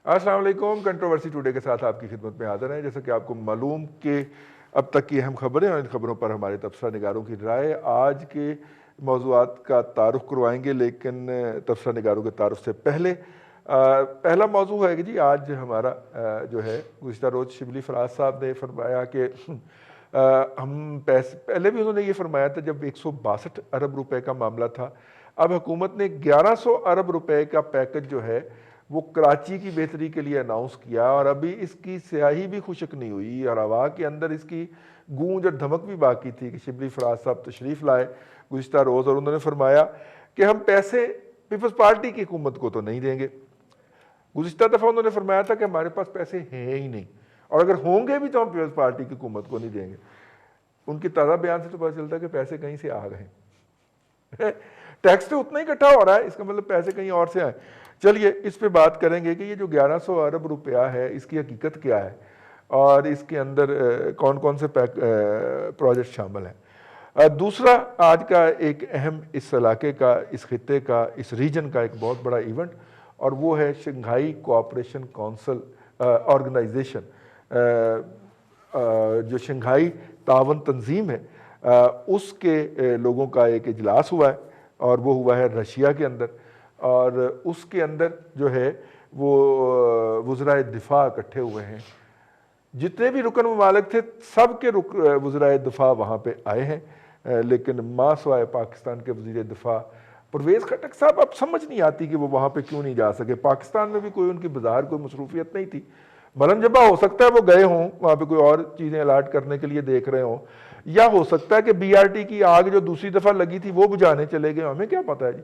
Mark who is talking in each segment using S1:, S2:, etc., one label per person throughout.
S1: अस्सलाम वालेकुम। Controversy today के साथ आपकी खिदमत में हाजिर हैं। जैसा कि आपको मालूम कि अब तक की अहम खबरें और इन खबरों पर हमारे तबसरा निगारों की राय, आज के मौज़ूआत का तारुफ करवाएंगे, लेकिन तबसरा निगारों के तारुफ से पहले पहला मौजू है कि जी आज हमारा जो है, गुज़िश्ता रोज़ शिबली फराज साहब ने फरमाया कि हम पैसे, पहले भी उन्होंने ये फरमाया था जब 162 अरब रुपए का मामला था। अब हुकूमत ने 1100 अरब रुपए का पैकेज जो है वो कराची की बेहतरी के लिए अनाउंस किया, और अभी इसकी स्याही भी खुशक नहीं हुई और हवा के अंदर इसकी गूंज और धमक भी बाकी थी कि शिबली फराज साहब तशरीफ़ लाए गुज़िश्ता रोज़, और उन्होंने फरमाया कि हम पैसे पीपल्स पार्टी की हुकूमत को तो नहीं देंगे। गुज़िश्ता दफ़ा उन्होंने फरमाया था कि हमारे पास पैसे हैं ही नहीं, और अगर होंगे भी तो हम पीपल्स पार्टी की हुकूमत को नहीं देंगे। उनकी ताज़ा बयान से तो पता चलता है कि पैसे कहीं से आ गए। टैक्स तो उतना ही इकट्ठा हो रहा है, इसका मतलब पैसे कहीं और से आए। चलिए इस पे बात करेंगे कि ये जो 1100 अरब रुपया है इसकी हकीकत क्या है और इसके अंदर कौन कौन से प्रोजेक्ट शामिल हैं। दूसरा, आज का एक अहम इस इलाके का, इस खित्ते का, इस रीजन का एक बहुत बड़ा इवेंट, और वो है शंघाई कोऑपरेशन काउंसिल ऑर्गेनाइजेशन। जो शंघाई तावन तंजीम है उसके लोगों का एक इजलास हुआ है, और वो हुआ है रशिया के अंदर। और उसके अंदर जो है वो वज़राए दिफा इकट्ठे हुए हैं। जितने भी रुकन ममालिक थे सब के वज़राए दिफा वहाँ पे आए हैं, लेकिन मासवाए पाकिस्तान के वज़ीर दिफा परवेज़ खटक साहब, अब समझ नहीं आती कि वो वहाँ पे क्यों नहीं जा सके। पाकिस्तान में भी कोई उनकी बाजार कोई मसरूफियत नहीं थी। मलन जबा हो सकता है वो गए हों वहाँ पे कोई और चीज़ें अलाट करने के लिए देख रहे हों, या हो सकता है कि BRT की आग जो दूसरी दफ़ा लगी थी वो बुझाने चले गए, हमें क्या पता है जी।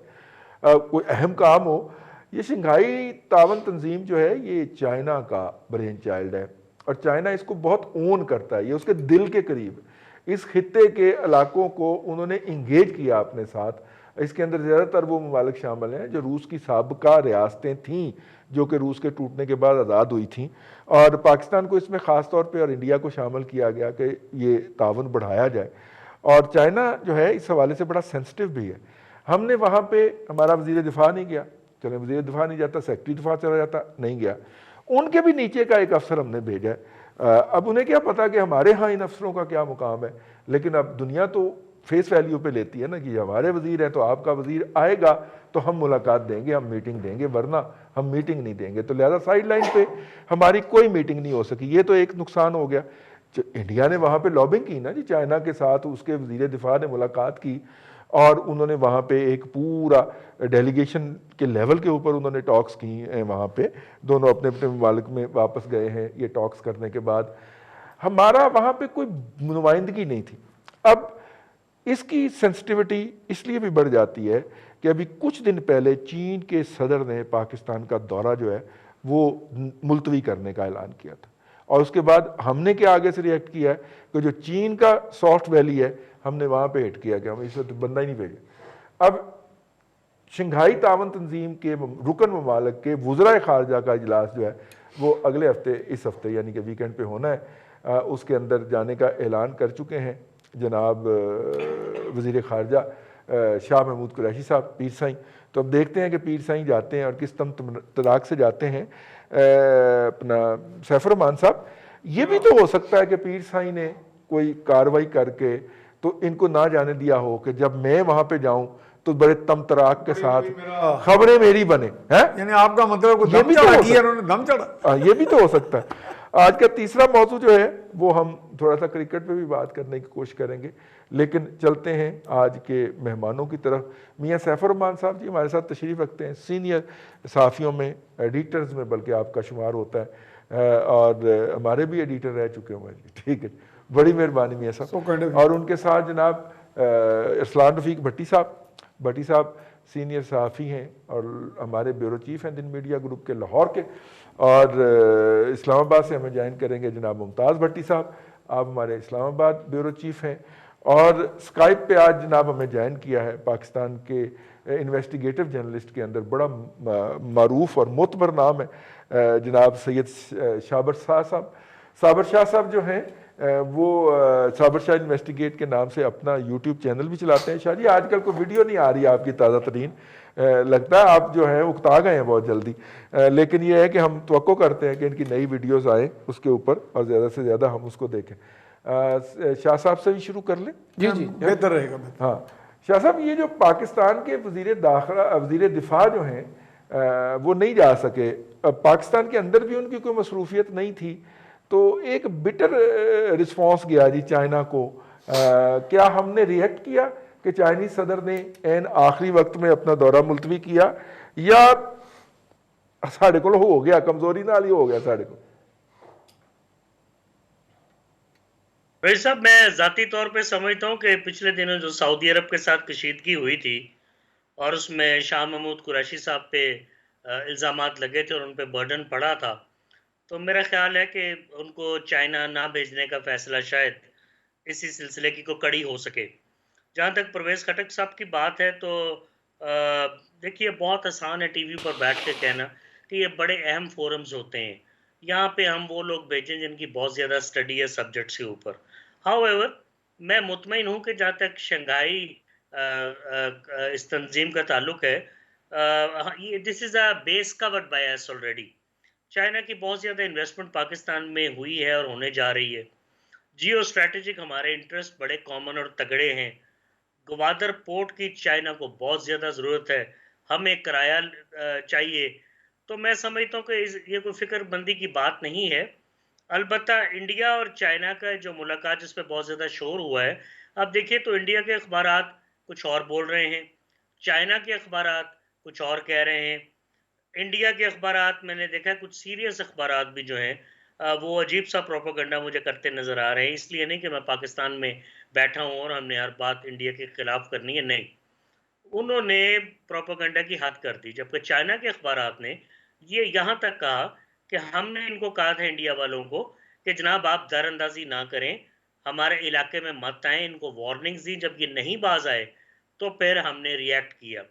S1: कोई अहम काम हो। ये शंघाई तावन तंजीम जो है ये चाइना का ब्रेन चाइल्ड है, और चाइना इसको बहुत ओन करता है, ये उसके दिल के करीब। इस खित्ते के इलाकों को उन्होंने इंगेज किया अपने साथ। इसके अंदर ज़्यादातर वो ममालिक शामिल हैं जो रूस की साबका रियासतें थीं, जो कि रूस के टूटने के बाद आज़ाद हुई थीं, और पाकिस्तान को इसमें ख़ास तौर पे और इंडिया को शामिल किया गया कि ये तावन बढ़ाया जाए। और चाइना जो है इस हवाले से बड़ा सेंसिटिव भी है। हमने वहाँ पे, हमारा वज़ीर दिफा नहीं गया, चले वज़ीर दिफा नहीं जाता, सेक्रेटरी दिफा चला जाता, नहीं गया। उनके भी नीचे का एक अफसर हमने भेजा है। अब उन्हें क्या पता कि हमारे यहाँ इन अफसरों का क्या मुकाम है, लेकिन अब दुनिया तो फेस वैल्यू पे लेती है ना कि हमारे वज़ीर हैं तो आपका वज़ीर आएगा तो हम मुलाकात देंगे, हम मीटिंग देंगे, वरना हम मीटिंग नहीं देंगे। तो लिहाजा साइड लाइन पे हमारी कोई मीटिंग नहीं हो सकी। ये तो एक नुकसान हो गया। इंडिया ने वहाँ पे लॉबिंग की ना जी, चाइना के साथ उसके वज़ीर दिफा ने मुलाकात की, और उन्होंने वहाँ पे एक पूरा डेलीगेशन के लेवल के ऊपर उन्होंने टॉक्स की हैं। वहाँ पे दोनों अपने अपने ममालिक में वापस गए हैं। ये टॉक्स करने के बाद हमारा वहाँ पे कोई नुमाइंदगी नहीं थी। अब इसकी सेंसिटिविटी इसलिए भी बढ़ जाती है कि अभी कुछ दिन पहले चीन के सदर ने पाकिस्तान का दौरा जो है वो मुलतवी करने का ऐलान किया था, और उसके बाद हमने क्या आगे से रिएक्ट किया है कि जो चीन का सॉफ्ट वैली है हमने वहाँ पे हिट किया कि हम इस वक्त बंदा ही नहीं भेजा। अब शंघाई तावन तंजीम के रुकन ममालिक के वज़राए ख़ारजा का इजलास जो है वो अगले हफ्ते, इस हफ्ते यानी कि वीकेंड पे होना है। उसके अंदर जाने का ऐलान कर चुके हैं जनाब वज़ीर ख़ारजा शाह महमूद कुरैशी साहब, पीर साईं। तो अब देखते हैं कि पीर साईं जाते हैं और किस तराक से जाते हैं। अपना सैफुर रहमान साहब, ये भी तो हो सकता है कि पीर साईं ने कोई कार्रवाई करके तो इनको ना जाने दिया हो कि जब मैं वहाँ पे जाऊँ तो बड़े तम तराक के साथ खबरें मेरी बने हैं।
S2: यानी आपका मतलब
S1: ये भी तो हो
S2: दम चढ़ा।
S1: ये भी तो हो सकता है। आज का तीसरा मौजू जो है वो हम थोड़ा सा क्रिकेट पे भी बात करने की कोशिश करेंगे, लेकिन चलते हैं आज के मेहमानों की तरफ। मियाँ सैफुर रहमान साहब जी हमारे साथ तशरीफ़ रखते हैं, सीनियर सहाफ़ियों में, एडिटर्स में बल्कि आपका शुमार होता है, और हमारे भी एडिटर रह चुके हुए हैं। ठीक है, बड़ी मेहरबानी मियाँ साहब। और उनके साथ जनाब इरसलान रफ़ीक भट्टी साहब सीनियर सहाफ़ी हैं और हमारे ब्यूरो चीफ़ हैं दिन मीडिया ग्रुप के लाहौर के, और इस्लामाबाद से हमें ज्वाइन करेंगे जनाब मुमताज़ भट्टी साहब, आप हमारे इस्लामाबाद ब्यूरो चीफ़ हैं। और स्काइप पे आज जनाब हमें ज्वाइन किया है पाकिस्तान के इन्वेस्टिगेटिव जर्नलिस्ट के अंदर बड़ा मारूफ और मोतबर नाम है जनाब सैयद साबर शाह साहब। साबर शाह साहब जो हैं वो साबर शाह इन्वेस्टिगेट के नाम से अपना यूट्यूब चैनल भी चलाते हैं। शाह जी आजकल कोई वीडियो नहीं आ रही है आपकी ताज़ा तरीन, लगता है आप जो है उकता गए हैं बहुत जल्दी। लेकिन ये है कि हम तवक्को करते हैं कि इनकी नई वीडियोस आए उसके ऊपर और ज़्यादा से ज़्यादा हम उसको देखें। शाह साहब से भी शुरू कर लें।
S2: जी जी, बेहतर रहेगा।
S1: हाँ शाह साहब, ये जो पाकिस्तान के वज़ीर दिफा जो हैं वो नहीं जा सके, पाकिस्तान के अंदर भी उनकी कोई मसरूफियत नहीं थी, तो एक बिटर रिस्पॉन्स गया जी चाइना को। क्या हमने रिएक्ट किया कि चाइनीज सदर ने एन आखिरी वक्त में अपना दौरा मुलतवी किया, या साढ़े को हो गया कमजोरी नाल ही हो गया साढ़े को?
S3: भाई साहब, मैं ज़ाती तौर पे समझता हूँ कि पिछले दिनों जो सऊदी अरब के साथ कशीदगी हुई थी और उसमें शाह महमूद कुरैशी साहब पे इल्ज़ामात लगे थे और उन पे बर्डन पड़ा था, तो मेरा ख्याल है कि उनको चाइना ना भेजने का फ़ैसला शायद इसी सिलसिले की को कड़ी हो सके। जहाँ तक परवेज़ खटक साहब की बात है तो देखिए, बहुत आसान है टीवी पर बैठ के कहना कि ये बड़े अहम फोरम्स होते हैं, यहाँ पे हम वो लोग भेजें जिनकी बहुत ज़्यादा स्टडी है सब्जेक्ट्स के ऊपर। हाउएवर, मैं मुतमईन हूँ कि जहाँ तक शंघाई इस तंजीम का ताल्लुक है, ये this is a base covered by us already. China की बहुत ज़्यादा इन्वेस्टमेंट पाकिस्तान में हुई है और होने जा रही है। जियो स्ट्रैटेजिक हमारे इंटरेस्ट बड़े कॉमन और तगड़े हैं। ग्वादर पोर्ट की चाइना को बहुत ज़्यादा ज़रूरत है, हमें किराया चाहिए। तो मैं समझता हूँ कि ये कोई फ़िक्रमंदी की बात नहीं है। अलबत्ता इंडिया और चाइना का जो मुलाकात जिस पे बहुत ज़्यादा शोर हुआ है, अब देखिए तो इंडिया के अखबारात कुछ और बोल रहे हैं, चाइना के अखबारात कुछ और कह रहे हैं। इंडिया के अखबारात मैंने देखा है, कुछ सीरियस अखबारात भी जो हैं वो अजीब सा प्रोपेगेंडा मुझे करते नज़र आ रहे हैं। इसलिए नहीं कि मैं पाकिस्तान में बैठा हूँ और हमने हर बात इंडिया के खिलाफ करनी है, नहीं। उन्होंने प्रोपेगेंडा की हद कर दी, जबकि चाइना के अखबारात ने ये यहाँ तक कहा कि हमने इनको कहा था इंडिया वालों को कि जनाब आप दरअंदाजी ना करें, हमारे इलाके में मत आएँ, इनको वार्निंग्स दी। जब ये नहीं बाज आए तो फिर हमने रिएक्ट किया।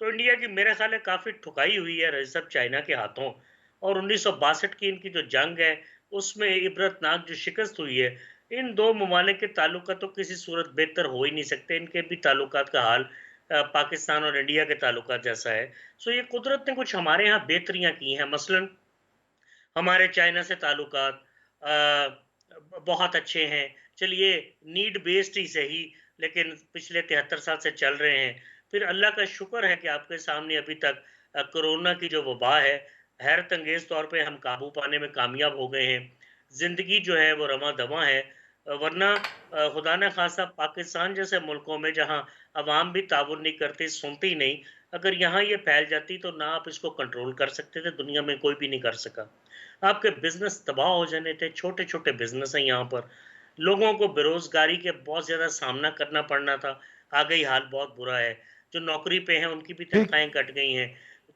S3: तो इंडिया की मेरे ख्याल है काफ़ी ठुकाई हुई है सब चाइना के हाथों, और 1962 की इनकी जो जंग है उसमें इबरतनाक जो शिकस्त हुई है, इन दो ममालिक के ताल्लुकात तो किसी सूरत बेहतर हो ही नहीं सकते। इनके भी ताल्लुकात का हाल पाकिस्तान और इंडिया के ताल्लुकात जैसा है। सो ये कुदरत ने कुछ हमारे यहाँ बेहतरियाँ की हैं। मसलन हमारे चाइना से ताल्लुकात बहुत अच्छे हैं। चलिए, नीड बेस्ड ही सही, लेकिन पिछले 73 साल से चल रहे हैं। फिर अल्लाह का शुक्र है कि आपके सामने अभी तक कोरोना की जो वबा है, हैरत अंगेज़ तौर पे हम काबू पाने में कामयाब हो गए हैं। ज़िंदगी जो है वो रवां-दवां है। वरना खुदा न ख़ास्ता पाकिस्तान जैसे मुल्कों में जहाँ अवाम भी ताउन नहीं करती, सुनती नहीं, अगर यहाँ ये फैल जाती तो ना आप इसको कंट्रोल कर सकते थे, दुनिया में कोई भी नहीं कर सका। आपके बिज़नेस तबाह हो जाने थे, छोटे-छोटे बिज़नेस हैं यहाँ पर। लोगों को बेरोज़गारी के बहुत ज़्यादा सामना करना पड़ना था, आगे ही हाल बहुत बुरा है। जो नौकरी पे हैं उनकी भी
S1: ठीक,
S3: तनख्वाहें कट गई हैं,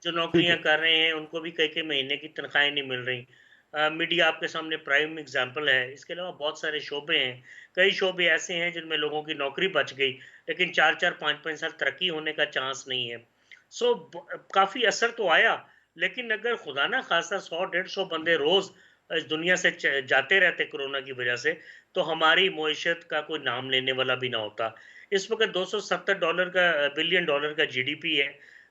S3: जो
S1: ठीक
S3: नौकरियाँ
S1: है।
S3: कर रहे हैं उनको भी कई-कई महीने की तनख्वाहें नहीं मिल रही। मीडिया आपके सामने प्राइम एग्ज़ाम्पल है, इसके अलावा बहुत सारे शोबे हैं। कई शोबे ऐसे हैं जिनमें लोगों की नौकरी बच गई, लेकिन 4-4 5-5 साल तरक्की होने का चांस नहीं है। सो काफ़ी असर तो आया, लेकिन अगर खुदा ना खास्ता 100-150 बंदे रोज़ इस दुनिया से जाते रहते कोरोना की वजह से, तो हमारी मईशत का कोई नाम लेने वाला भी ना होता। इस वक्त $270 का बिलियन डॉलर का जीडीपी है।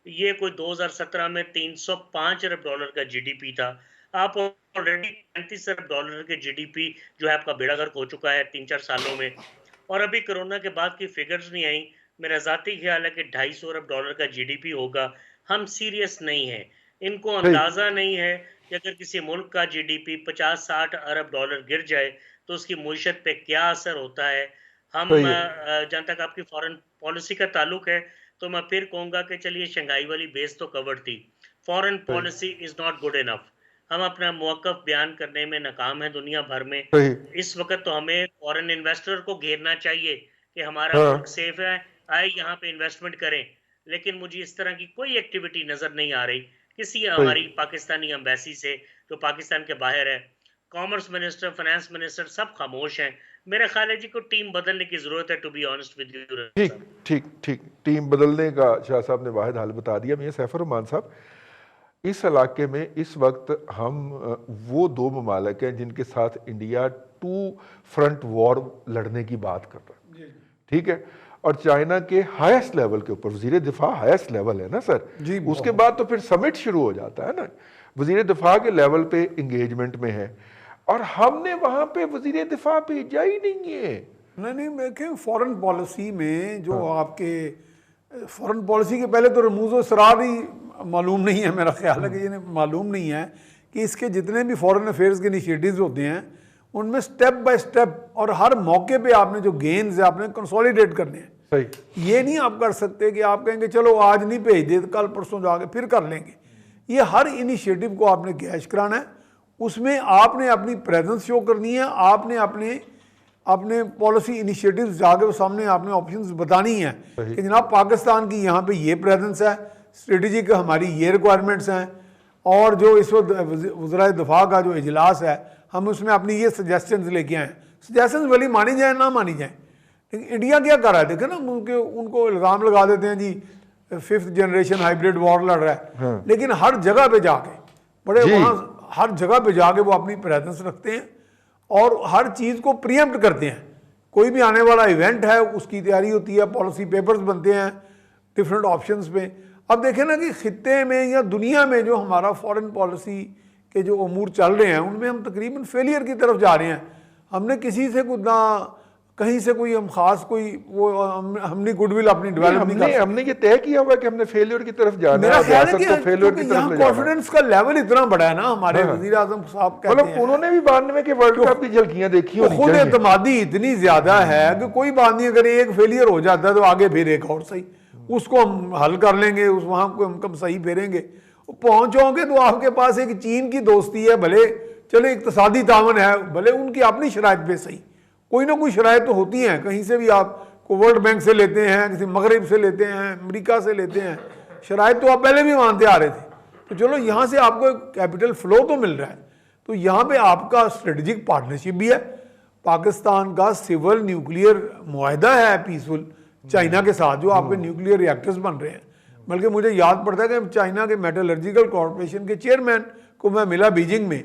S3: ये कोई 2017 में $305 अरब का जीडीपी था। आप ऑलरेडी $35 अरब के जीडीपी जो है आपका बेड़ा गर्क हो चुका है 3-4 सालों में, और अभी कोरोना के बाद की फिगर्स नहीं आई। मेरा ज़ाती ख्याल है कि $250 अरब का जीडीपी होगा। हम सीरियस नहीं हैं। इनको
S1: सही,
S3: अंदाज़ा नहीं है कि अगर किसी मुल्क का जीडीपी 50-60 अरब डॉलर गिर जाए तो उसकी मईशत पे क्या असर होता है। हम
S1: सही है।
S3: जहाँ तक आपकी फॉरेन पॉलिसी का ताल्लुक है, तो मैं फिर कहूँगा कि चलिए शंघाई वाली बेस तो कवर्ड थी। फॉरेन
S1: सही,
S3: policy is not good enough. हम अपना मौक़िफ़ बयान करने में नाकाम हैं दुनिया भर में।
S1: सही।
S3: इस वक़्त तो हमें फॉरेन इन्वेस्टर को घेरना चाहिए कि हमारा
S1: हाँ,
S3: मुल्क सेफ है, आए यहाँ पे इन्वेस्टमेंट करें। लेकिन मुझे इस तरह की कोई एक्टिविटी नज़र नहीं आ रही किसी
S1: सही।
S3: हमारी पाकिस्तानी एम्बेसी से, जो पाकिस्तान के बाहर है। कॉमर्स मिनिस्टर, फाइनेंस मिनिस्टर सब खामोश हैं। मेरा ख़्याल है जी को टीम बदलने की ज़रूरत है, to be honest with you
S1: ठीक,
S3: साहब।
S1: ठीक, ठीक। टीम बदलने का शाह साहब ने वाहिद हल बता दिया। मियां सैफुर रहमान साहब, इस इलाके में इस वक्त हम वो दो ममालिक हैं जिनके साथ इंडिया टू फ्रंट वॉर लड़ने की बात कर रहा है, ठीक है। और चाइना के हाईएस्ट लेवल के ऊपर, वजीर दिफा हाईएस्ट लेवल है ना सर
S2: जी,
S1: उसके बाद तो फिर समिट शुरू हो जाता है ना, वजीर दिफा के लेवल पे इंगेजमेंट में है, और हमने वहां पे वजीर दिफा भेजा ही नहीं है।
S2: नहीं देखें, फॉरेन पॉलिसी में जो आपके फॉरेन पॉलिसी के पहले तो रमूज़ व इसरार ही मालूम नहीं है, मेरा ख्याल है कि ये मालूम नहीं है कि इसके जितने भी फॉरेन अफेयर्स के इनिशिएटिव्स होते हैं उनमें स्टेप बाय स्टेप और हर मौके पे आपने जो गेन्स है आपने कंसोलिडेट करने हैं।
S1: सही,
S2: ये नहीं आप कर सकते कि आप कहेंगे चलो आज नहीं भेज दे, कल परसों जाके फिर कर लेंगे। ये हर इनिशिएटिव को आपने कैश कराना है, उसमें आपने अपनी प्रेजेंस शो करनी है, आपने अपने अपने पॉलिसी इनिशिएटिव्स जाके वो सामने आपने ऑप्शंस बतानी है कि जनाब पाकिस्तान की यहाँ पे ये प्रेजेंस है, स्ट्रेटजिक हमारी ये रिक्वायरमेंट्स हैं, और जो इस वक्त वज़राए दिफा का जो इजलास है हम उसमें अपनी ये सजेशंस लेके आए। सजेशंस भली मानी जाए ना मानी जाए, लेकिन इंडिया क्या कर रहा है देखे ना, उनको इल्ज़ाम लगा देते हैं जी 5th जनरेशन हाइब्रिड वॉर लड़ रहा है।
S1: हाँ।
S2: लेकिन हर जगह पे जाके बड़े वहाँ हर जगह पे जाके वो अपनी प्रेजेंस रखते हैं और हर चीज़ को प्रीएम्प्ट करते हैं। कोई भी आने वाला इवेंट है उसकी तैयारी होती है, पॉलिसी पेपर्स बनते हैं डिफरेंट ऑप्शंस पे। अब देखें ना कि खित्ते में या दुनिया में जो हमारा फॉरेन पॉलिसी के जो अमूर चल रहे हैं उनमें हम तकरीबन फेलियर की तरफ जा रहे हैं। हमने किसी से कुछ ना कहीं से कोई हम खास कोई वो हमने गुडविल अपनी डेवलप नहीं कर,
S1: हमने ये तय किया हुआ कि हमने फेलियर की तरफ जाना है।
S2: मेरा ख्याल है कि
S1: फेलियर की तरफ
S2: यहाँ कॉन्फिडेंस का लेवल इतना बड़ा है ना, हमारे वजीर आजम साहब कहते हैं
S1: उन्होंने भी 92 के वर्ल्ड कप की झलकियां देखी होनी
S2: खुद
S1: चाहिए।
S2: एतमादी इतनी ज्यादा है कि कोई बात नहीं, अगर एक फेलियर हो जाता है तो आगे फिर एक और सही, उसको हम हल कर लेंगे, उस वहां को हम कम सही फेरेंगे। पहुंचोगे तो आपके पास एक चीन की दोस्ती है, भले चले इक्तसादी तावन है, भले उनकी अपनी शराइत पे सही, कोई ना कोई शराइत तो होती हैं, कहीं से भी आप को वर्ल्ड बैंक से लेते हैं, किसी मगरब से लेते हैं, अमेरिका से लेते हैं, शराइत तो आप पहले भी मानते आ रहे थे। तो चलो यहाँ से आपको कैपिटल फ्लो तो मिल रहा है, तो यहाँ पे आपका स्ट्रेटजिक पार्टनरशिप भी है। पाकिस्तान का सिविल न्यूक्लियर मुआहदा है पीसफुल चाइना के साथ, जो आपके न्यूक्लियर रिएक्टर्स बन रहे हैं। बल्कि मुझे याद पड़ता है कि चाइना के मेटलर्जिकल कॉरपोरेशन के चेयरमैन को मैं मिला बीजिंग में,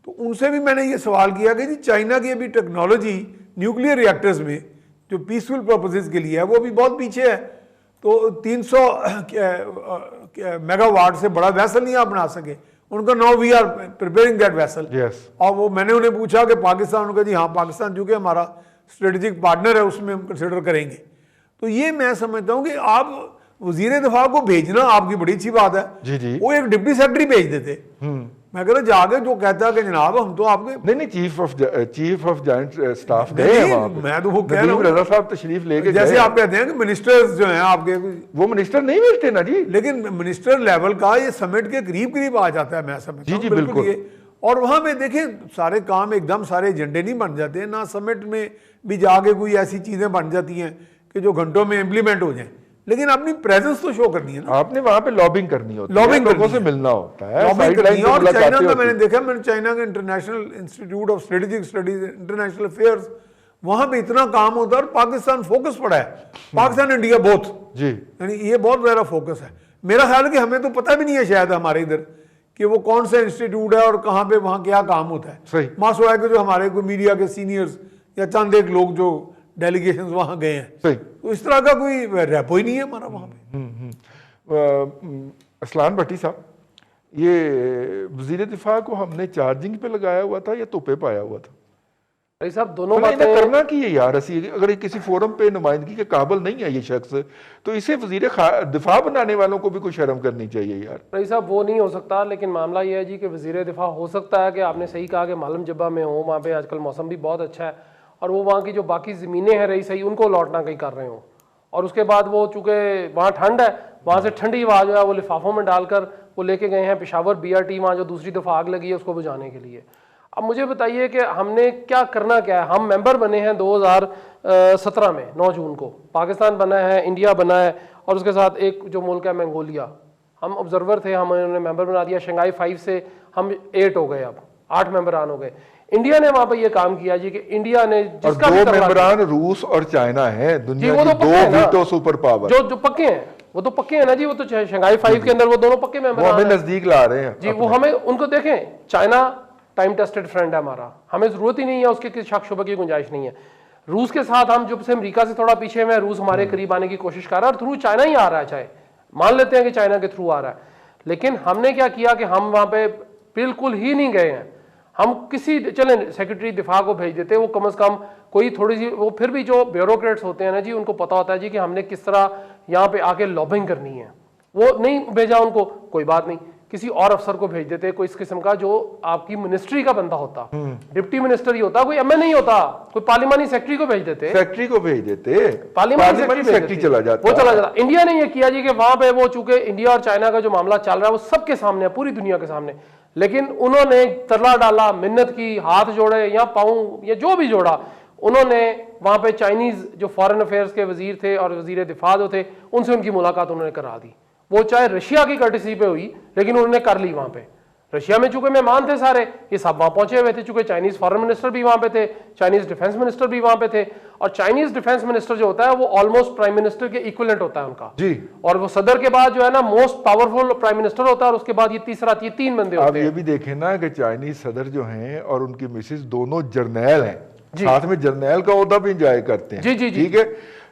S2: तो उनसे भी मैंने ये सवाल किया कि जी चाइना की अभी टेक्नोलॉजी न्यूक्लियर रिएक्टर्स में जो पीसफुल पर्पसेस के लिए है वो भी बहुत पीछे है। तो 300 मेगावाट से बड़ा वैसल नहीं आप बना सके। उनका now we are preparing that vessel. और वो मैंने उन्हें पूछा कि पाकिस्तान, उनका जी हाँ पाकिस्तान चूँकि हमारा स्ट्रेटजिक पार्टनर है उसमें हम कंसिडर करेंगे। तो ये मैं समझता हूँ कि आप वजीर दिफा को भेजना आपकी बड़ी अच्छी बात है।
S1: जी जी।
S2: वो एक डिप्टी सेक्रेटरी भेज देते, मैं कहता जाके जो कहता कि जनाब हम तो आपके
S1: नहीं चीफ ऑफ जॉइंट स्टाफ गए हैं वहां पे।
S2: मैं तो वो कह रहा हूं
S1: रजा साहब तशरीफ लेके
S2: जैसे आप कहते हैं कि मिनिस्टर्स जो हैं आपके, वो
S1: मिनिस्टर नहीं मिलते ना जी,
S2: लेकिन मिनिस्टर लेवल का ये समिट के करीब करीब आ जाता है, मैं समझता हूं।
S1: जी बिल्कुल ये।
S2: और वहां पे देखें सारे काम एकदम सारे एजेंडे नहीं बन जाते ना, समिट में भी जाके कोई ऐसी चीजें बन जाती हैं कि जो घंटों में इम्प्लीमेंट हो जाए, लेकिन अपनी प्रेजेंस तो शो करनी है ना।
S1: आपने वहां पे लॉबिंग करनी होती है,
S2: लॉबिंग
S1: लोगों से मिलना होता है,
S2: लॉबिंग करनी है। और चाइना का मैंने देखा, मैंने चाइना के international institute of strategic studies international affairs, वहां पे इतना काम होता है और पाकिस्तान फोकस पड़ा है, पाकिस्तान इंडिया बोथ जी, यानी ये बहुत ज्यादा फोकस है। मेरा ख्याल है कि हमें तो पता भी नहीं है शायद हमारे इधर कि वो कौन सा इंस्टीट्यूट है और कहाँ पे वहाँ क्या काम होता है।
S1: सही
S2: मासो है कि जो हमारे को मीडिया के सीनियर्स या चंद एक लोग जो डेलीगेशंस वहाँ गए हैं,
S1: सही,
S2: तो इस तरह का कोई रेपो ही नहीं है हमारा वहाँ पे।
S1: असलान भट्टी साहब, ये वजीर दिफा को हमने चार्जिंग पे लगाया हुआ था या तुपे पाया हुआ था?
S4: भाई साहब दोनों बातें
S1: करना की है यार, अगर किसी फोरम पे नुमाइंदगी के काबिल नहीं है ये शख्स, तो इसे वजीर दिफा बनाने वालों को भी कुछ शर्म करनी चाहिए यार।
S4: भाई साहब वो नहीं हो सकता, लेकिन मामला ये है जी कि वजीर दिफा हो सकता है कि आपने सही कहा कि मालम जब्बा में हो, वहाँ पे आजकल मौसम भी बहुत अच्छा है और वो वहाँ की जो बाकी ज़मीनें हैं रही सही उनको लौटना कहीं कर रहे हो, और उसके बाद वो चूँकि वहाँ ठंड है, वहाँ से ठंडी हवा जो है वो लिफाफों में डालकर वो लेके गए हैं पेशावर BRT, वहाँ जो दूसरी दफ़ा आग लगी है उसको बुझाने के लिए। अब मुझे बताइए कि हमने क्या करना क्या है। हम मेंबर बने हैं 2017 में 9 जून को, पाकिस्तान बना है, इंडिया बना है और उसके साथ एक जो मुल्क है मंगोलिया, हम ऑब्जर्वर थे, हमें मेंबर बना दिया। शंघाई 5 से हम 8 हो गए, अब 8 मेंबरान हो गए। इंडिया ने वहां पर ये काम किया जी कि इंडिया ने जिसका
S1: और 2 मेंबरान रूस और चाइना है, दुनिया की 2 वीटो सुपर पावर,
S4: जो पक्के हैं, वो तो पक्के हैं ना जी, वो तो शंघाई 5 के अंदर वो दोनों पक्के मेंबर
S1: हमें नजदीक ला रहे हैं
S4: जी। वो हमें उनको देखें, चाइना टाइम टेस्टेड फ्रेंड है हमारा, हमें जरूरत ही नहीं है उसके किसी शक शुबे की गुंजाइश नहीं है। रूस के साथ हम जब से अमेरिका से थोड़ा पीछे में, रूस हमारे करीब आने की कोशिश कर रहा है और थ्रू चाइना ही आ रहा है, चाहे मान लेते हैं कि चाइना के थ्रू आ रहा है, लेकिन हमने क्या किया कि हम वहां पे बिल्कुल ही नहीं गए हैं। हम किसी चले सेक्रेटरी दिफा को भेज देते, वो कम से कम कोई थोड़ी सी, वो फिर भी जो ब्यूरोक्रेट्स होते हैं ना जी, उनको पता होता है जी कि हमने किस तरह यहाँ पे आके लॉबिंग करनी है, वो नहीं भेजा उनको, कोई बात नहीं, किसी और अफसर को भेज देते, कोई इस किस्म का जो आपकी मिनिस्ट्री का बंदा होता, डिप्टी मिनिस्टर ही होता, कोई एमए नहीं होता, कोई पार्लिमानी सेक्रेटरी को भेज देते,
S1: सेक्रेटरी को भेज देते,
S4: पार्लियामेंट
S1: सेक्रेटरी चला जाता,
S4: वो चला जाता। इंडिया ने ये किया जी कि वहां पे वो, चूंकि इंडिया और चाइना का जो मामला चल रहा है वो सबके सामने है, पूरी दुनिया के सामने, लेकिन उन्होंने तरला डाला, मिन्नत की, हाथ जोड़े या पाँव या जो भी जोड़ा, उन्होंने वहां पे चाइनीज जो फॉरेन अफेयर्स के वजीर थे और वजीर दिफा जो थे, उनसे उनकी मुलाकात उन्होंने करा दी। वो चाहे रशिया की कर्टसी पे हुई, लेकिन उन्होंने कर ली वहां पे। रशिया में चूंकि मेहमान थे सारे, ये सब वहां पहुंचे हुए थे, चूंकि चाइनीज फॉरेन मिनिस्टर भी वहां पे थे, चाइनीज डिफेंस मिनिस्टर भी वहां पे थे, और चाइनीज डिफेंस मिनिस्टर जो होता है वो ऑलमोस्ट प्राइम मिनिस्टर के इक्विवेलेंट होता है उनका
S1: जी,
S4: और वो सदर के बाद जो है ना मोस्ट पावरफुल प्राइम मिनिस्टर होता है, और उसके बाद ये तीसरा, ये तीन बंदे
S1: आप
S4: होते
S1: ये
S4: हैं।
S1: भी देखें ना कि चाइनीज सदर जो हैं और उनकी मिसेस दोनों जर्नैल हैं, साथ में जर्नैल का ओहदा भी इंजॉय करते हैं।
S4: जी, जी, जी।
S1: ठीक है,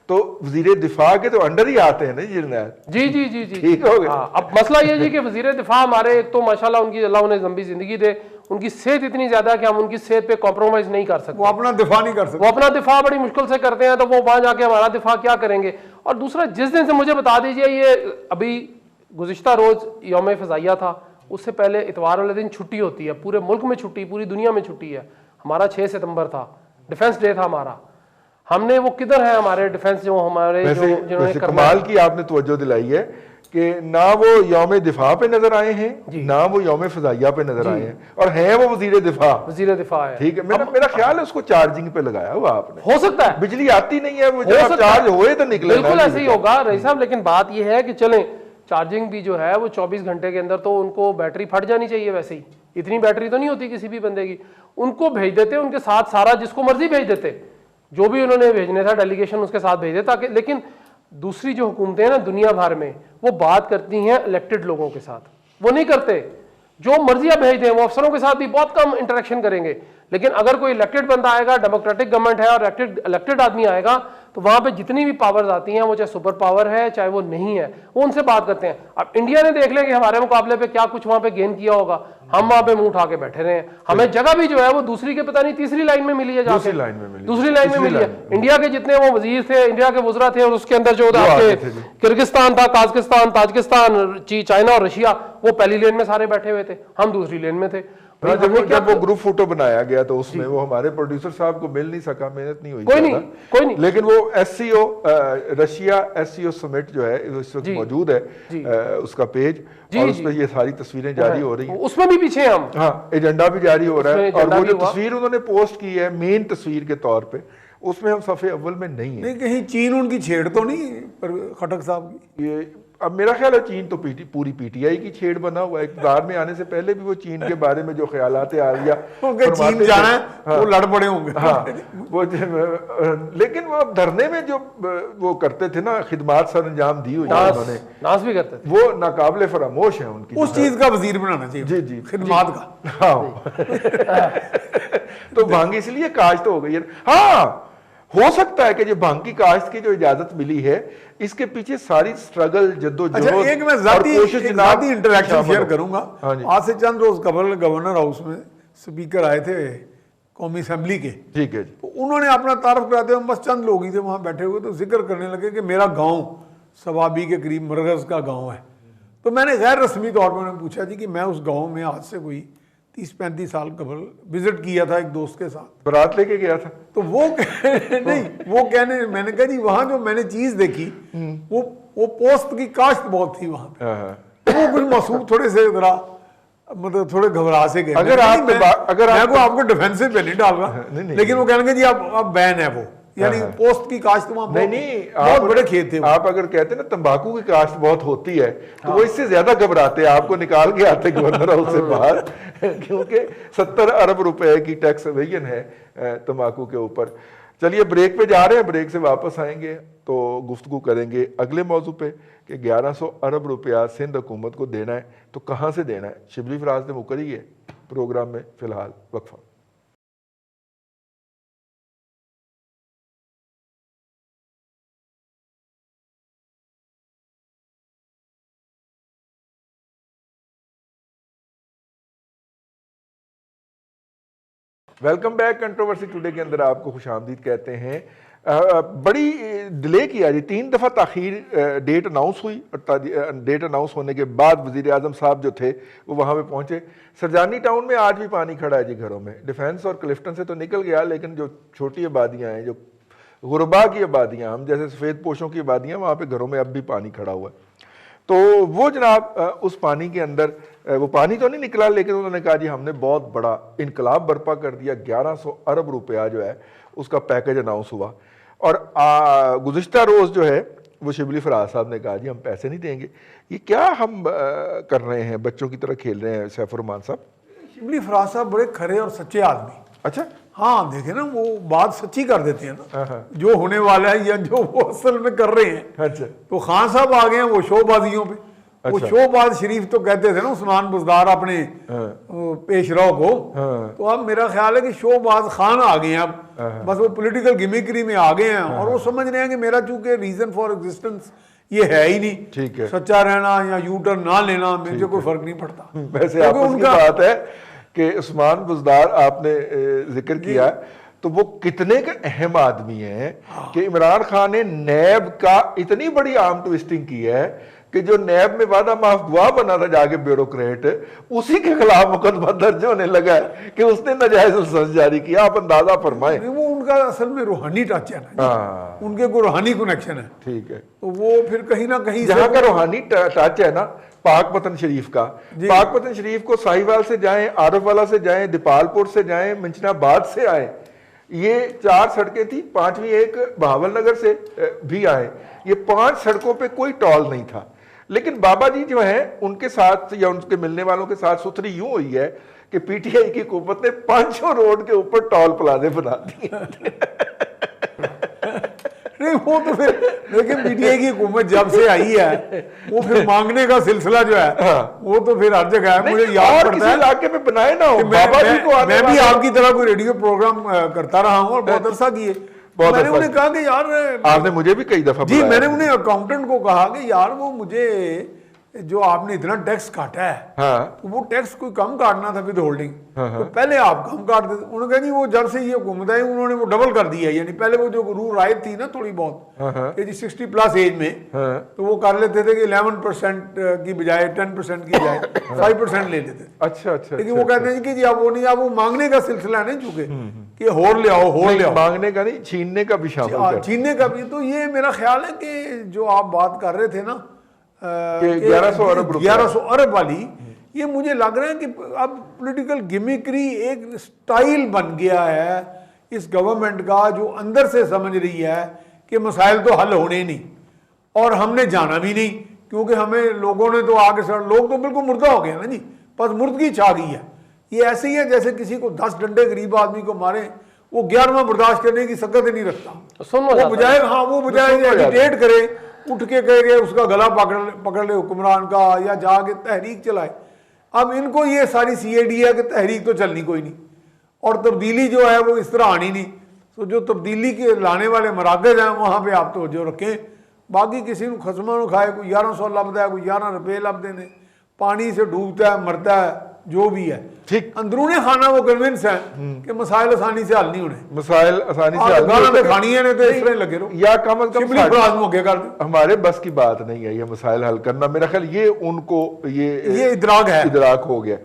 S1: तो वजीर दिफा के तो अंडर ही आते हैं ना जर्नैल।
S4: जी जी जी जी,
S1: ठीक हो गया।
S4: हाँ, अब मसला ये जी कि वजीर दिफा हमारे, एक तो माशाल्लाह उनकी, अल्लाह उन्हें लंबी जिंदगी दे, उनकी सेहत इतनी ज्यादा है कि हम उनकी सेहत पे कॉम्प्रोमाइज नहीं कर सकते।
S2: वो अपना दिफा नहीं कर सकते,
S4: वो अपना दिफा बड़ी मुश्किल से करते हैं, तो वो वहां जाके हमारा दिफा क्या करेंगे। और दूसरा, जिस दिन से मुझे बता दीजिए, ये अभी गुज़िश्ता रोज यौम फ़ज़ाइया था, उससे पहले इतवार वाले दिन छुट्टी होती है, पूरे मुल्क में छुट्टी, पूरी दुनिया में छुट्टी है। हमारा 6 सितंबर था, डिफेंस डे था हमारा। हमने वो किधर है हमारे डिफेंस जो हमारे जिन्होंने
S1: कमाल की आपने तवज्जो दिलाई है कि ना वो यौम दिफा पे नजर आए हैं, ना वो यौम फ़ज़ाइया पे नजर आए हैं, और हैं वो वजीर दिफा।
S4: वजीर दिफा है,
S1: ठीक है, मेरा ख्याल है उसको चार्जिंग पे लगाया हुआ आपने।
S4: हो सकता है,
S1: बिजली आती नहीं है, वो जब चार्ज होए तो निकले।
S4: बिल्कुल ऐसे ही होगा रईस साहब, लेकिन बात यह है कि चलें, चार्जिंग भी जो है वो 24 घंटे के अंदर तो उनको बैटरी फट जानी चाहिए। वैसे ही इतनी बैटरी तो नहीं होती किसी भी बंदे की। उनको भेज देते, उनके साथ सारा जिसको मर्जी भेज देते, जो भी उन्होंने भेजने था डेलीगेशन उसके साथ भेज दे, ताकि, लेकिन दूसरी जो हुकूमतें हैं ना दुनिया भर में, वो बात करती हैं इलेक्टेड लोगों के साथ, वो नहीं करते। जो मर्जी आप भेज दें, वो अफसरों के साथ भी बहुत कम इंटरेक्शन करेंगे, लेकिन अगर कोई इलेक्टेड बंदा आएगा, डेमोक्रेटिक गवर्नमेंट है और इलेक्टेड आदमी आएगा, तो वहां पे जितनी भी पावर्स आती हैं, वो चाहे सुपर पावर है चाहे वो नहीं है, वो उनसे बात करते हैं। अब इंडिया ने देख लें कि हमारे मुकाबले पे क्या कुछ वहां पे गेन किया होगा, हम वहां पे मुंह उठा के बैठे रहे हैं। हमें जगह भी जो है वो दूसरी के पता नहीं तीसरी लाइन में मिली है, दूसरी लाइन में मिली है। इंडिया के जितने वो वजीर थे, इंडिया के वुज़रा थे, और उसके अंदर जो किर्गिस्तान था, काजकिस्तान, ताजिकिस्तान, चाइना और रशिया, वो पहली लेन में सारे बैठे हुए थे, हम दूसरी लेन में थे।
S1: जब वो ग्रुप फोटो बनाया गया तो उसमें वो हमारे प्रोड्यूसर साहब को मिल नहीं सका, मेहनत नहीं हुई,
S4: कोई नहीं,
S1: लेकिन वो एससीओ रशिया एससीओ समिट जो है इस वक्त मौजूद है, उसका पेज, और उस पर ये सारी तस्वीरें जारी हो रही हैं,
S4: उसमें भी पीछे हम,
S1: हाँ, एजेंडा भी जारी हो रहा है। और वो जो तस्वीर उन्होंने पोस्ट की है मेन तस्वीर के तौर पे, उसमें हम सफ़े अव्वल में नहीं है।
S2: नहीं, कहीं चीन उनकी छेड़ तो नहीं पर खटक साहब की?
S1: ये अब मेरा ख्याल है चीन तो पूरी पीटीआई की छेड़ बना हुआ है। इक़्तिदार में आने से पहले भी वो चीन के बारे में जो ख्यालात आलिया
S2: चीन जाना है, हाँ, वो लड़ पड़े होंगे,
S1: हाँ, वो लेकिन वो धरने में जो वो करते थे ना, खिदमात सर अंजाम दी हुई उन्होंने,
S4: नास भी करते थे,
S1: वो नाकाबिले फरामोश है उनकी।
S2: उस चीज का वजीर बनाना चाहिए,
S1: जी जी,
S2: खिदमात का।
S1: हाँ तो भांग इसलिए काश्त हो गई है। हाँ, हो सकता है कि जो भांग की काश्त की जो इजाजत मिली है, इसके पीछे सारी स्ट्रगल, जद्दोजहद,
S2: अच्छा, एक मैं जाती इंटरेक्शन शेयर करूंगा। आज से चंद रोज कबल गवर्नर हाउस में स्पीकर आए थे कौमी असेंबली के, ठीक है, तो उन्होंने अपना तारफ कराते हुए, बस चंद लोग ही थे वहां बैठे हुए, तो जिक्र करने लगे कि मेरा गाँव सवाबी के करीब मरगज का गाँव है। तो मैंने गैर रस्मी तौर पर उन्होंने पूछा जी कि मैं उस गाँव में आज से कोई 30-35 साल कबल विजिट किया था एक दोस्त के साथ,
S1: बारात लेके गया था, तो
S2: वो नहीं, वो कहने, मैंने कहा जी वहां जो मैंने चीज देखी, वो पोस्त की काश्त बहुत थी वहां पे, वो कुछ मासूम थोड़े से जरा, मतलब थोड़े घबरा से गए।
S1: अगर
S2: मैं आपको डिफेंसिव पे नहीं डाल रहा, लेकिन वो कहने जी अब बैन है वो, यानी पोस्ट की काश्त वहां बहुत बड़े खेत थे।
S1: आप अगर कहते ना तंबाकू की काश्त बहुत होती है, तो वो इससे ज्यादा घबराते हैं, आपको निकाल के आते गवर्नर हाउस से बाहर, क्योंकि 70 अरब रुपए की टैक्स एवेजन है तंबाकू के ऊपर। चलिए ब्रेक पे जा रहे हैं, ब्रेक से वापस आएंगे तो गुफ्तगू करेंगे अगले मौजू पे कि 1100 अरब रुपया सिंध हुकूमत को देना है तो कहाँ से देना है। शिबली फराज ने मुकरी है प्रोग्राम में, फिलहाल वक्फा। Welcome back. कंट्रोवर्सी टुडे के अंदर आपको खुशामदीद कहते हैं। बड़ी डिले किया जी, 3 दफ़ा ताखीर डेट अनाउंस हुई और डेट अनाउंस होने के बाद वज़ीर आज़म साहब जो थे वो वहाँ पे पहुँचे। सरजानी टाउन में आज भी पानी खड़ा है जी घरों में। डिफेंस और क्लिफ्टन से तो निकल गया, लेकिन जो छोटी आबादियाँ हैं, जो गुरबा की आबादियाँ, हम जैसे सफ़ेद पोशों की आबादियाँ, वहाँ पे घरों में अब भी पानी खड़ा हुआ है। तो वो जनाब उस पानी के अंदर, वो पानी तो नहीं निकला, लेकिन उन्होंने कहा जी हमने बहुत बड़ा इनकलाब बर्पा कर दिया। 1100 अरब रुपया जो है उसका पैकेज अनाउंस हुआ। और गुज़िश्ता रोज़ जो है वो शिबली फराज साहब ने कहा जी हम पैसे नहीं देंगे। ये क्या हम कर रहे हैं, बच्चों की तरह खेल रहे हैं सैफुर रहमान साहब?
S2: शिबली फराज साहब बड़े खरे और सच्चे आदमी।
S1: अच्छा,
S2: हाँ देखे ना, वो बात सच्ची कर देते हैं ना, जो होने वाला है या जो वो असल में कर रहे हैं।
S1: अच्छा,
S2: तो खान साहब आ गए हैं वो शोबाजियों पे। वो शोबाज शरीफ तो कहते थे ना उस्मान बुज़दार अपने पेशरो को। तो अब मेरा ख्याल है कि शोबाज खान आ गए हैं अब, बस वो पॉलिटिकल गिमिक्री में आ गए हैं और वो समझ रहे हैं कि मेरा चूंकि रीजन फॉर एग्जिस्टेंस ये है ही नहीं,
S1: ठीक है,
S2: सच्चा रहना या यू टर्न ना लेना मुझे कोई फर्क नहीं पड़ता।
S1: वैसे आपस की बात है कि उस्मान बुज़दार आपने जिक्र किया, तो वो कितने के अहम आदमी हैं कि इमरान खान ने नैब का इतनी बड़ी आर्म ट्विस्टिंग की है कि जो नैब में वादा माफ दुआ बना था जाके ब्यूरोक्रेट, उसी के खिलाफ मुकदमा दर्ज होने लगा है कि उसने नाजायज लाइसेंस जारी किया। आप अंदाजा फरमाएं।
S2: वो उनका असल में रूहानी टच है ना, उनके को रूहानी कनेक्शन है।
S1: ठीक है,
S2: तो वो फिर कहीं ना कहीं
S1: जहां का रूहानी टच है ना, पाक पतन शरीफ का, पाक पतन शरीफ को साहिवाल से जाएं, आरफवाला से जाएं, दीपालपुर से जाएं, मंचनाबाद से आए, ये 4 सड़कें थी, 5वीं एक बहावल नगर से भी आए। ये 5 सड़कों पे कोई टॉल नहीं था। लेकिन बाबा जी जो हैं उनके साथ या उनके मिलने वालों के साथ सुथरी यूं हुई है कि पीटीआई की हुकूमत ने 500 रोड के ऊपर टॉल प्लाजे बना दिए।
S2: नहीं वो तो फिर, लेकिन पीटीआई की हुकूमत जब से आई है वो फिर मांगने का सिलसिला जो है वो तो फिर हर जगह है। मुझे याद पड़ता है
S1: इलाके में बनाए ना हो बाबा जी को।
S2: मैं भी आपकी तरह कोई रेडियो प्रोग्राम करता रहा हूँ और बहुत अरसा किए। मैंने उन्हें कहा कि यार,
S1: आपने मुझे भी कई दफा
S2: जी, मैंने उन्हें अकाउंटेंट को कहा कि यार वो मुझे जो आपने इतना टैक्स काटा है, तो वो टैक्स कोई कम काटना था विद होल्डिंग, तो पहले आप कम काट देते। उन्होंने कहा जी वो जब से ये हुकूमत आई उन्होंने वो डबल कर दिया है। यानी पहले वो जो रूल आयत थी ना थोड़ी बहुत कि जी 60+ एज में, तो वो कर लेते थे कि 11% की बजाय 10% की बजाय 5% ले लेते।
S1: अच्छा अच्छा,
S2: लेकिन वो कहते हैं कि जी आप वो नहीं, आप वो मांगने का सिलसिला नहीं, चूंकि कि होर ले आओ, होर ले आओ,
S1: मांगने का नहीं, छीनने का भी शामिल,
S2: छीनने का भी। तो ये मेरा ख्याल है कि जो आप बात कर रहे थे ना
S1: 1100
S2: अरब वाली, ये मुझे लग रहा है कि अब पॉलिटिकल गिमिक्री एक स्टाइल बन गया है इस गवर्नमेंट का, जो अंदर से समझ रही है कि मसाइल तो हल होने नहीं और हमने जाना भी नहीं, क्योंकि हमें लोगों ने तो आगे सर, लोग तो बिल्कुल मुर्दा हो गए ना जी, बस मुर्दगी छा गई है। ये ऐसे ही है जैसे किसी को 10 डंडे गरीब आदमी को मारे, वो 11वां बर्दाश्त करने की सकत ही नहीं रखता। वो बजाय, हाँ वो बजाय एजिटेट करे, उठ के कहे उसका गला पकड़ ले हुक्मरान का, या जाके तहरीक चलाए। अब इनको ये सारी सीएडी है कि तहरीक तो चलनी कोई नहीं और तब्दीली जो है वो इस तरह आनी नहीं। तो जो तब्दीली के लाने वाले मराकज़ हैं वहाँ पे आप तो जो रखें, बाकी किसी को खसमा न खाए, कोई 1100 लभदा है, कोई 11 रुपये लभदे ने, पानी से डूबता है, मरता है, जो भी है।
S1: ठीक,
S2: अंदरूनी खाना वो कन्विंस है कि मसाइल आसानी से हल नहीं होने,
S1: मसाइल आसानी से हल
S2: नहीं खानी है, तो इस तरह लगे रहो,
S1: या कम अज
S2: कम
S1: हमारे बस की बात नहीं है ये मसाइल हल करना। मेरा ख्याल ये उनको ये
S2: इदराक है,
S1: इदराक हो गया।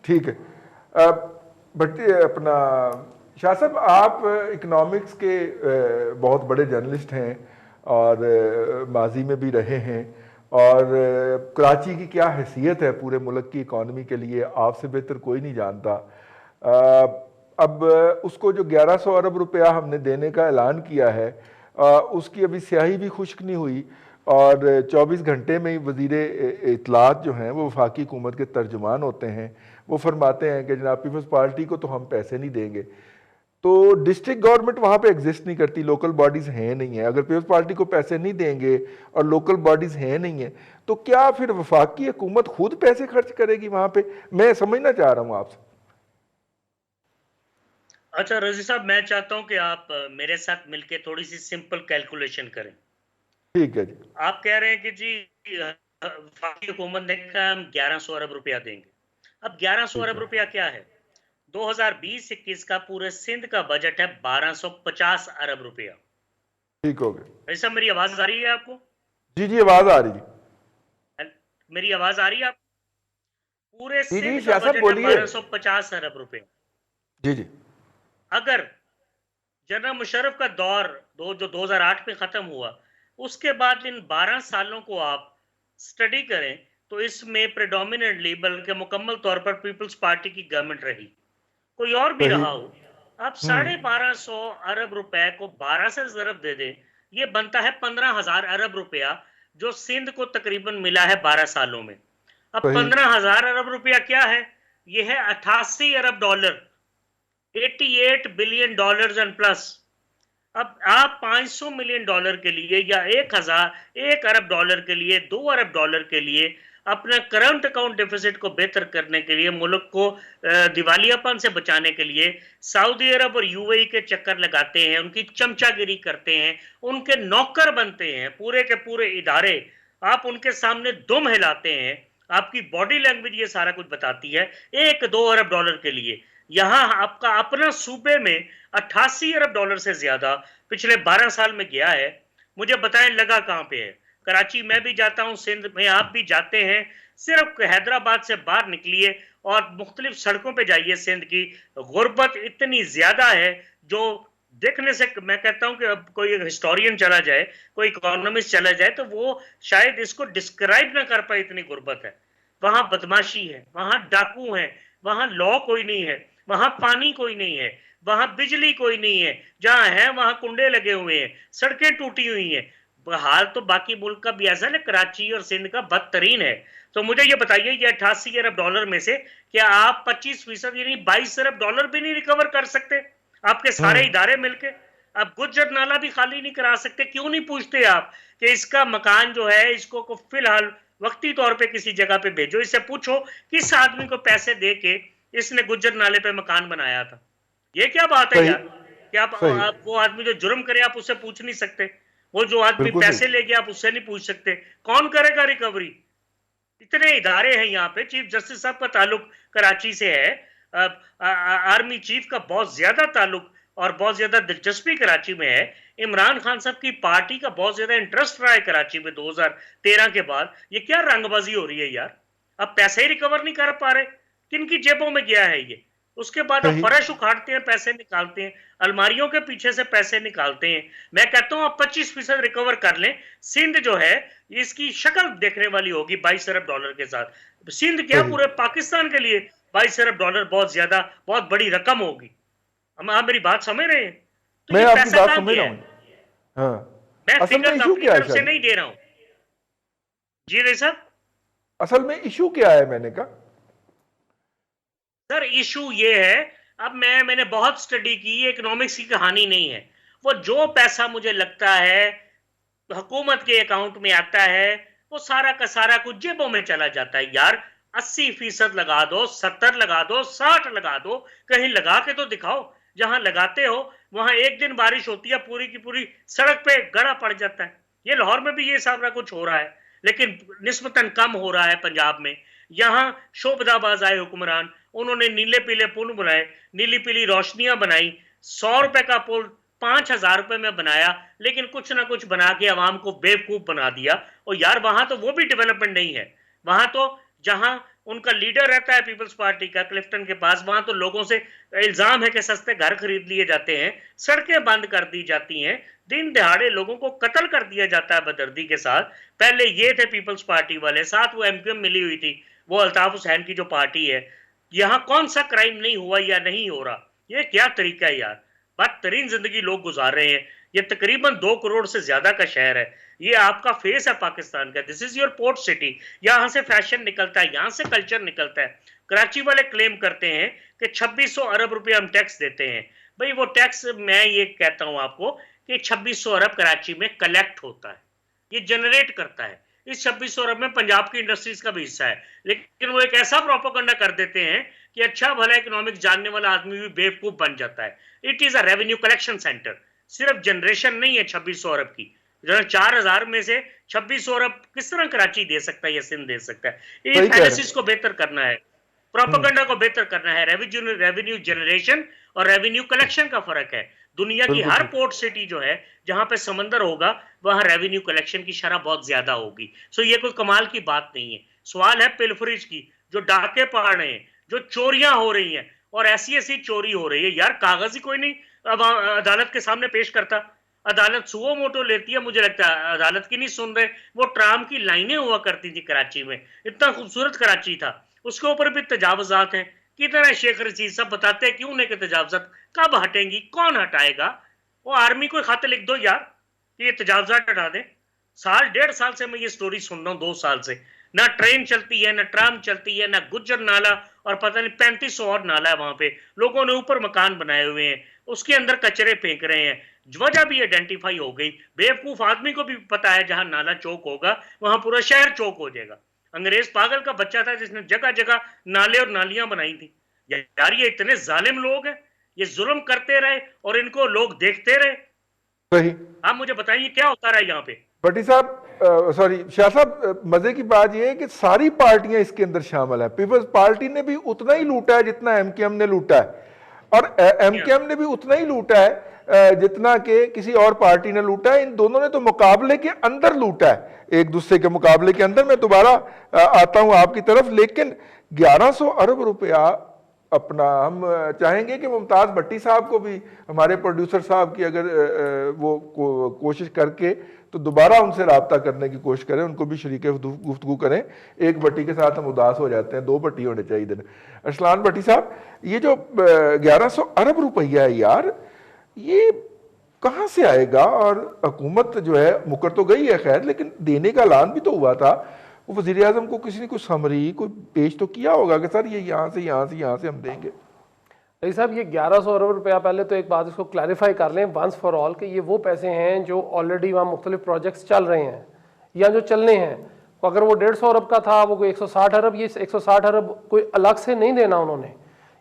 S1: ठीक है, बट अपना शाह साहब, आप इकोनॉमिक्स के बहुत बड़े जर्नलिस्ट हैं और माजी में भी रहे हैं, और कराची की क्या हैसियत है पूरे मुल्क की इकॉनमी के लिए आपसे बेहतर कोई नहीं जानता। अब उसको जो 1100 अरब रुपया हमने देने का ऐलान किया है, उसकी अभी स्याही भी खुश्क नहीं हुई और 24 घंटे में ही वज़ीर इत्तलात जो हैं वो वफाकी हुकूमत के तर्जुमान होते हैं। वो फरमाते हैं कि जनाब पीपल्स पार्टी को तो हम पैसे नहीं देंगे। तो डिस्ट्रिक्ट गवर्नमेंट वहाँ पे एग्जिस्ट नहीं करती, लोकल बॉडीज़ हैं नहीं है। अगर पीपल्स पार्टी को पैसे नहीं देंगे और लोकल बॉडीज़ हैं नहीं है, तो क्या फिर वफाकी हुकूमत खुद पैसे खर्च करेगी वहाँ पे? मैं समझना चाह रहा हूँ आपसे।
S3: अच्छा रजी साहब, मैं चाहता हूँ कि आप मेरे साथ मिलके थोड़ी सी सिंपल कैलकुलेशन करें।
S1: ठीक है जी।
S3: आप कह रहे हैं कि जी वफाकी हुकूमत ने कहा हम 1100 अरब रुपया देंगे। अब 1100 अरब रुपया क्या है? 2020-21 का पूरे सिंध का बजट है 1250 अरब रुपया।
S1: ठीक हो गया।
S3: ऐसा मेरी आवाज आ रही है आपको?
S1: जी जी, आवाज आ रही है।
S3: मेरी आवाज आ रही है आपको? पूरे
S1: जी जी,
S3: सिंध का
S1: शाह साहब
S3: बजट है
S1: बोलिए।
S3: 1250 अरब रुपए।
S1: जी जी।
S3: अगर जनरल मुशर्रफ का दौर जो 2008 में खत्म हुआ, उसके बाद इन 12 सालों को आप स्टडी करें तो इसमें प्रेडोमिनेटली बल्कि मुकम्मल तौर पर पीपल्स पार्टी की गवर्नमेंट रही। कोई और भी
S1: सही।
S3: रहा हो, आप 1250 अरब रुपए को 12 से ज़रब दे दें, ये बनता है 15,000 अरब रुपया, जो सिंध को तकरीबन मिला है 12 सालों में। अब
S1: सही।
S3: 15,000 अरब रुपया क्या है? ये है 88 अरब dollar, 88 billion dollars and plus. अब आप 500 मिलियन डॉलर के लिए या 1 अरब डॉलर के लिए, 2 अरब डॉलर के लिए अपना करंट अकाउंट डेफिसिट को बेहतर करने के लिए, मुल्क को दिवालियापन से बचाने के लिए सऊदी अरब और यूएई के चक्कर लगाते हैं, उनकी चमचागिरी करते हैं, उनके नौकर बनते हैं, पूरे के पूरे इदारे आप उनके सामने दुम हिलाते हैं। आपकी बॉडी लैंग्वेज ये सारा कुछ बताती है। 1-2 अरब डॉलर के लिए यहां आपका अपना सूबे में 88 अरब डॉलर से ज्यादा पिछले 12 साल में गया है। मुझे बताएं लगा कहां पे है? कराची मैं भी जाता हूं, सिंध में आप भी जाते हैं, सिर्फ हैदराबाद से बाहर निकलिए और मुख्तलिफ सड़कों पे जाइए सिंध की, गुर्बत इतनी ज्यादा है जो देखने से मैं कहता हूं कि अब कोई हिस्टोरियन चला जाए, कोई इकोनॉमिस्ट चला जाए तो वो शायद इसको डिस्क्राइब ना कर पाए, इतनी गुर्बत है। वहां बदमाशी है, वहां डाकू है, वहां लॉ कोई नहीं है, वहां पानी कोई नहीं है, वहां बिजली कोई नहीं है, जहां है वहां कुंडे लगे हुए हैं, सड़कें टूटी हुई हैं। हाल तो बाकी मुल्क का भी ऐसा है, कराची और सिंध का बदतरीन है। तो मुझे ये बताइए, ये 88 अरब डॉलर में से क्या आप 25% यानी 22 अरब डॉलर भी नहीं रिकवर कर सकते? आपके सारे इदारे मिलके आप गुज्जर नाला भी खाली नहीं करा सकते? क्यों नहीं पूछते आप कि इसका मकान जो है इसको फिलहाल वक्ती तौर पे किसी जगह पे भेजो, इससे पूछो किस आदमी को पैसे दे के इसने गुज्जर नाले पे मकान बनाया था? ये क्या बात है यार कि आप वो आदमी जो जुर्म करे आप उससे पूछ नहीं सकते? वो जो आदमी पैसे ले गया आप उससे नहीं पूछ सकते? कौन करेगा रिकवरी? इतने इदारे हैं यहाँ पे। चीफ जस्टिस साहब का ताल्लुक कराची से है, आर्मी चीफ का बहुत ज्यादा ताल्लुक और बहुत ज्यादा दिलचस्पी कराची में है। इमरान खान साहब की पार्टी का बहुत ज्यादा इंटरेस्ट रहा है कराची में 2013 के बाद। ये क्या रंगबाजी हो रही है यार? अब पैसे ही रिकवर नहीं कर पा रहे, किनकी जेबों में गया है ये? उसके बाद अब फर्श उखाड़ते हैं, पैसे निकालते हैं, अलमारियों के पीछे से पैसे निकालते हैं। मैं कहता हूं आप 25% रिकवर कर लें, सिंध जो है इसकी शक्ल देखने वाली होगी 22 अरब डॉलर के साथ। सिंध क्या पूरे पाकिस्तान के लिए 22 अरब डॉलर बहुत ज्यादा, बहुत बड़ी रकम होगी। हम आप मेरी बात समझ रहे हैं? तो
S1: मैं
S3: ये
S1: आपकी
S3: पैसा
S1: बात
S3: कहां
S1: समझ
S3: गया
S1: रहा
S3: है?
S1: हूं। हाँ,
S3: मैं
S1: असल में
S3: फिगर
S1: इशू
S3: अपनी
S1: क्या है
S3: तरफ से नहीं दे रहा हूं जी रही साहब।
S1: असल में इशू क्या है मैंने कहा
S3: सर इशू ये है, अब मैंने बहुत स्टडी की, इकोनॉमिक्स की कहानी नहीं है। वो जो पैसा मुझे लगता है हुकूमत के अकाउंट में आता है वो सारा का सारा कुछ जेबों में चला जाता है यार। 80% लगा दो, 70 लगा दो, 60 लगा दो, कहीं लगा के तो दिखाओ। जहां लगाते हो वहां एक दिन बारिश होती है, पूरी की पूरी सड़क पे गड़ा पड़ जाता है। ये लाहौर में भी ये सारा कुछ हो रहा है, लेकिन निस्बतन कम हो रहा है पंजाब में। यहाँ शोबदाबाज आए हुक्मरान, उन्होंने नीले पीले पुल बनाए, नीली पीली रोशनियां बनाई, 100 रुपए का पुल 5,000 रुपए में बनाया, लेकिन कुछ ना कुछ बना के आवाम को बेवकूफ बना दिया। और यार वहां तो वो भी डेवलपमेंट नहीं है। वहां तो जहां उनका लीडर रहता है पीपल्स पार्टी का, क्लिफ्टन के पास, वहां तो लोगों से इल्जाम है कि सस्ते घर खरीद लिए जाते हैं, सड़कें बंद कर दी जाती हैं, दिन दहाड़े लोगों को कत्ल कर दिया जाता है बदर्दी के साथ। पहले ये थे पीपल्स पार्टी वाले, साथ वो एमक्यूएम मिली हुई थी, वो अल्ताफ हुसैन की जो पार्टी है। यहाँ कौन सा क्राइम नहीं हुआ या नहीं हो रहा? ये क्या तरीका है यार? बदतरीन जिंदगी लोग गुजार रहे हैं। ये तकरीबन 2 करोड़ से ज्यादा का शहर है, ये आपका फेस है पाकिस्तान का। This is your port city. यहाँ से फैशन निकलता है, यहाँ से कल्चर निकलता है। कराची वाले क्लेम करते हैं कि 2600 अरब रुपए हम टैक्स देते हैं। भाई वो टैक्स, मैं ये कहता हूं आपको कि 2600 अरब कराची में कलेक्ट होता है, ये जनरेट करता है। इस 2600 अरब में पंजाब की इंडस्ट्रीज का भी हिस्सा है, लेकिन वो एक ऐसा प्रोपेगेंडा कर देते हैं कि अच्छा भला इकोनॉमिक्स जानने वाला आदमी भी बेवकूफ बन जाता है। It is a revenue collection centre. सिर्फ जनरेशन नहीं है 2600 अरब की, 4000 में से 2600 अरब किस तरह कराची दे सकता है या सिंध दे सकता है? एनालिसिस को बेहतर करना है। प्रोपेगेंडा को बेहतर करना है। रेवेन्यू जनरेशन और रेवेन्यू कलेक्शन का फर्क है। दुनिया की हर पोर्ट सिटी जो है जहां पे समंदर होगा वहां रेवेन्यू कलेक्शन की शरह बहुत ज्यादा होगी। सो ये कोई कमाल की बात नहीं है। सवाल है पिलफरिज की, जो डाके पड़ रहे हैं, जो चोरियां हो रही हैं, और ऐसी ऐसी चोरी हो रही है यार, कागज ही कोई नहीं अब अदालत के सामने पेश करता। अदालत सुओ मोटो लेती है। मुझे लगता है अदालत की नहीं सुन रहे। वो ट्राम की लाइनें हुआ करती थी कराची में, इतना खूबसूरत कराची था, उसके ऊपर भी तजावजात हैं। कितना शेख रशीद सब बताते हैं क्यों नहीं कि तजावजात कब हटेंगी, कौन हटाएगा? वो आर्मी को खाते लिख दो यार कि ये तजावजात हटा दे। साल 1.5 साल से मैं ये स्टोरी सुन रहा हूँ, 2 साल से। ना ट्रेन चलती है, ना ट्राम चलती है, ना गुज्जर नाला, और पता नहीं 3500 और नाला है वहां पे। लोगों ने ऊपर मकान बनाए हुए हैं, उसके अंदर कचरे फेंक रहे हैं। वजह भी आइडेंटिफाई हो गई। बेवकूफ आदमी को भी पता है जहां नाला चौक होगा वहां पूरा शहर चौक हो जाएगा। अंग्रेज पागल का बच्चा था जिसने जगह जगह नाले और नालियां बनाई थी। यार ये इतने जालिम लोग हैं, ये जुल्म करते रहे और इनको लोग देखते रहे।
S1: सही।
S3: आप मुझे बताइए क्या होता रहा यहाँ पे?
S1: भट्टी साहब, सॉरी शाह साहब, मजे की बात यह है कि सारी पार्टियां इसके अंदर शामिल है। पीपल्स पार्टी ने भी उतना ही लूटा है जितना एमकेएम ने लूटा है, और एमकेएम ने भी उतना ही लूटा है जितना कि किसी और पार्टी ने लूटा है। इन दोनों ने तो मुकाबले के अंदर लूटा है, एक दूसरे के मुकाबले के अंदर। मैं दोबारा आता हूं आपकी तरफ, लेकिन 1100 अरब रुपया अपना, हम चाहेंगे कि मुमताज भट्टी साहब को भी, हमारे प्रोड्यूसर साहब की अगर वो कोशिश करके तो दोबारा उनसे रब्ता करने की कोशिश करें, उनको भी शरीक गुफ्तगू करें। एक भट्टी के साथ हम उदास हो जाते हैं, 2 भट्टी होने चाहिए। अरसलान भट्टी साहब, ये जो 1100 अरब रुपया है यार, ये कहाँ से आएगा? और हुकूमत जो है मुकर तो गई है खैर, लेकिन देने का ऐलान भी तो हुआ था। वो वज़ीर आज़म को किसी ने कोई समरी कोई पेश तो किया होगा कि सर ये यहाँ से हम देंगे।
S4: भाई साहब, ये 1100 अरब रुपया, पहले तो एक बात इसको क्लैरिफाई कर लें वंस फॉर ऑल कि ये वो पैसे हैं जो ऑलरेडी वहाँ मुख्तलिफ प्रोजेक्ट्स चल रहे हैं या जो चलने हैं। तो अगर वो 150 अरब का था, वो कोई 160 अरब, ये 160 अरब कोई अलग से नहीं देना उन्होंने।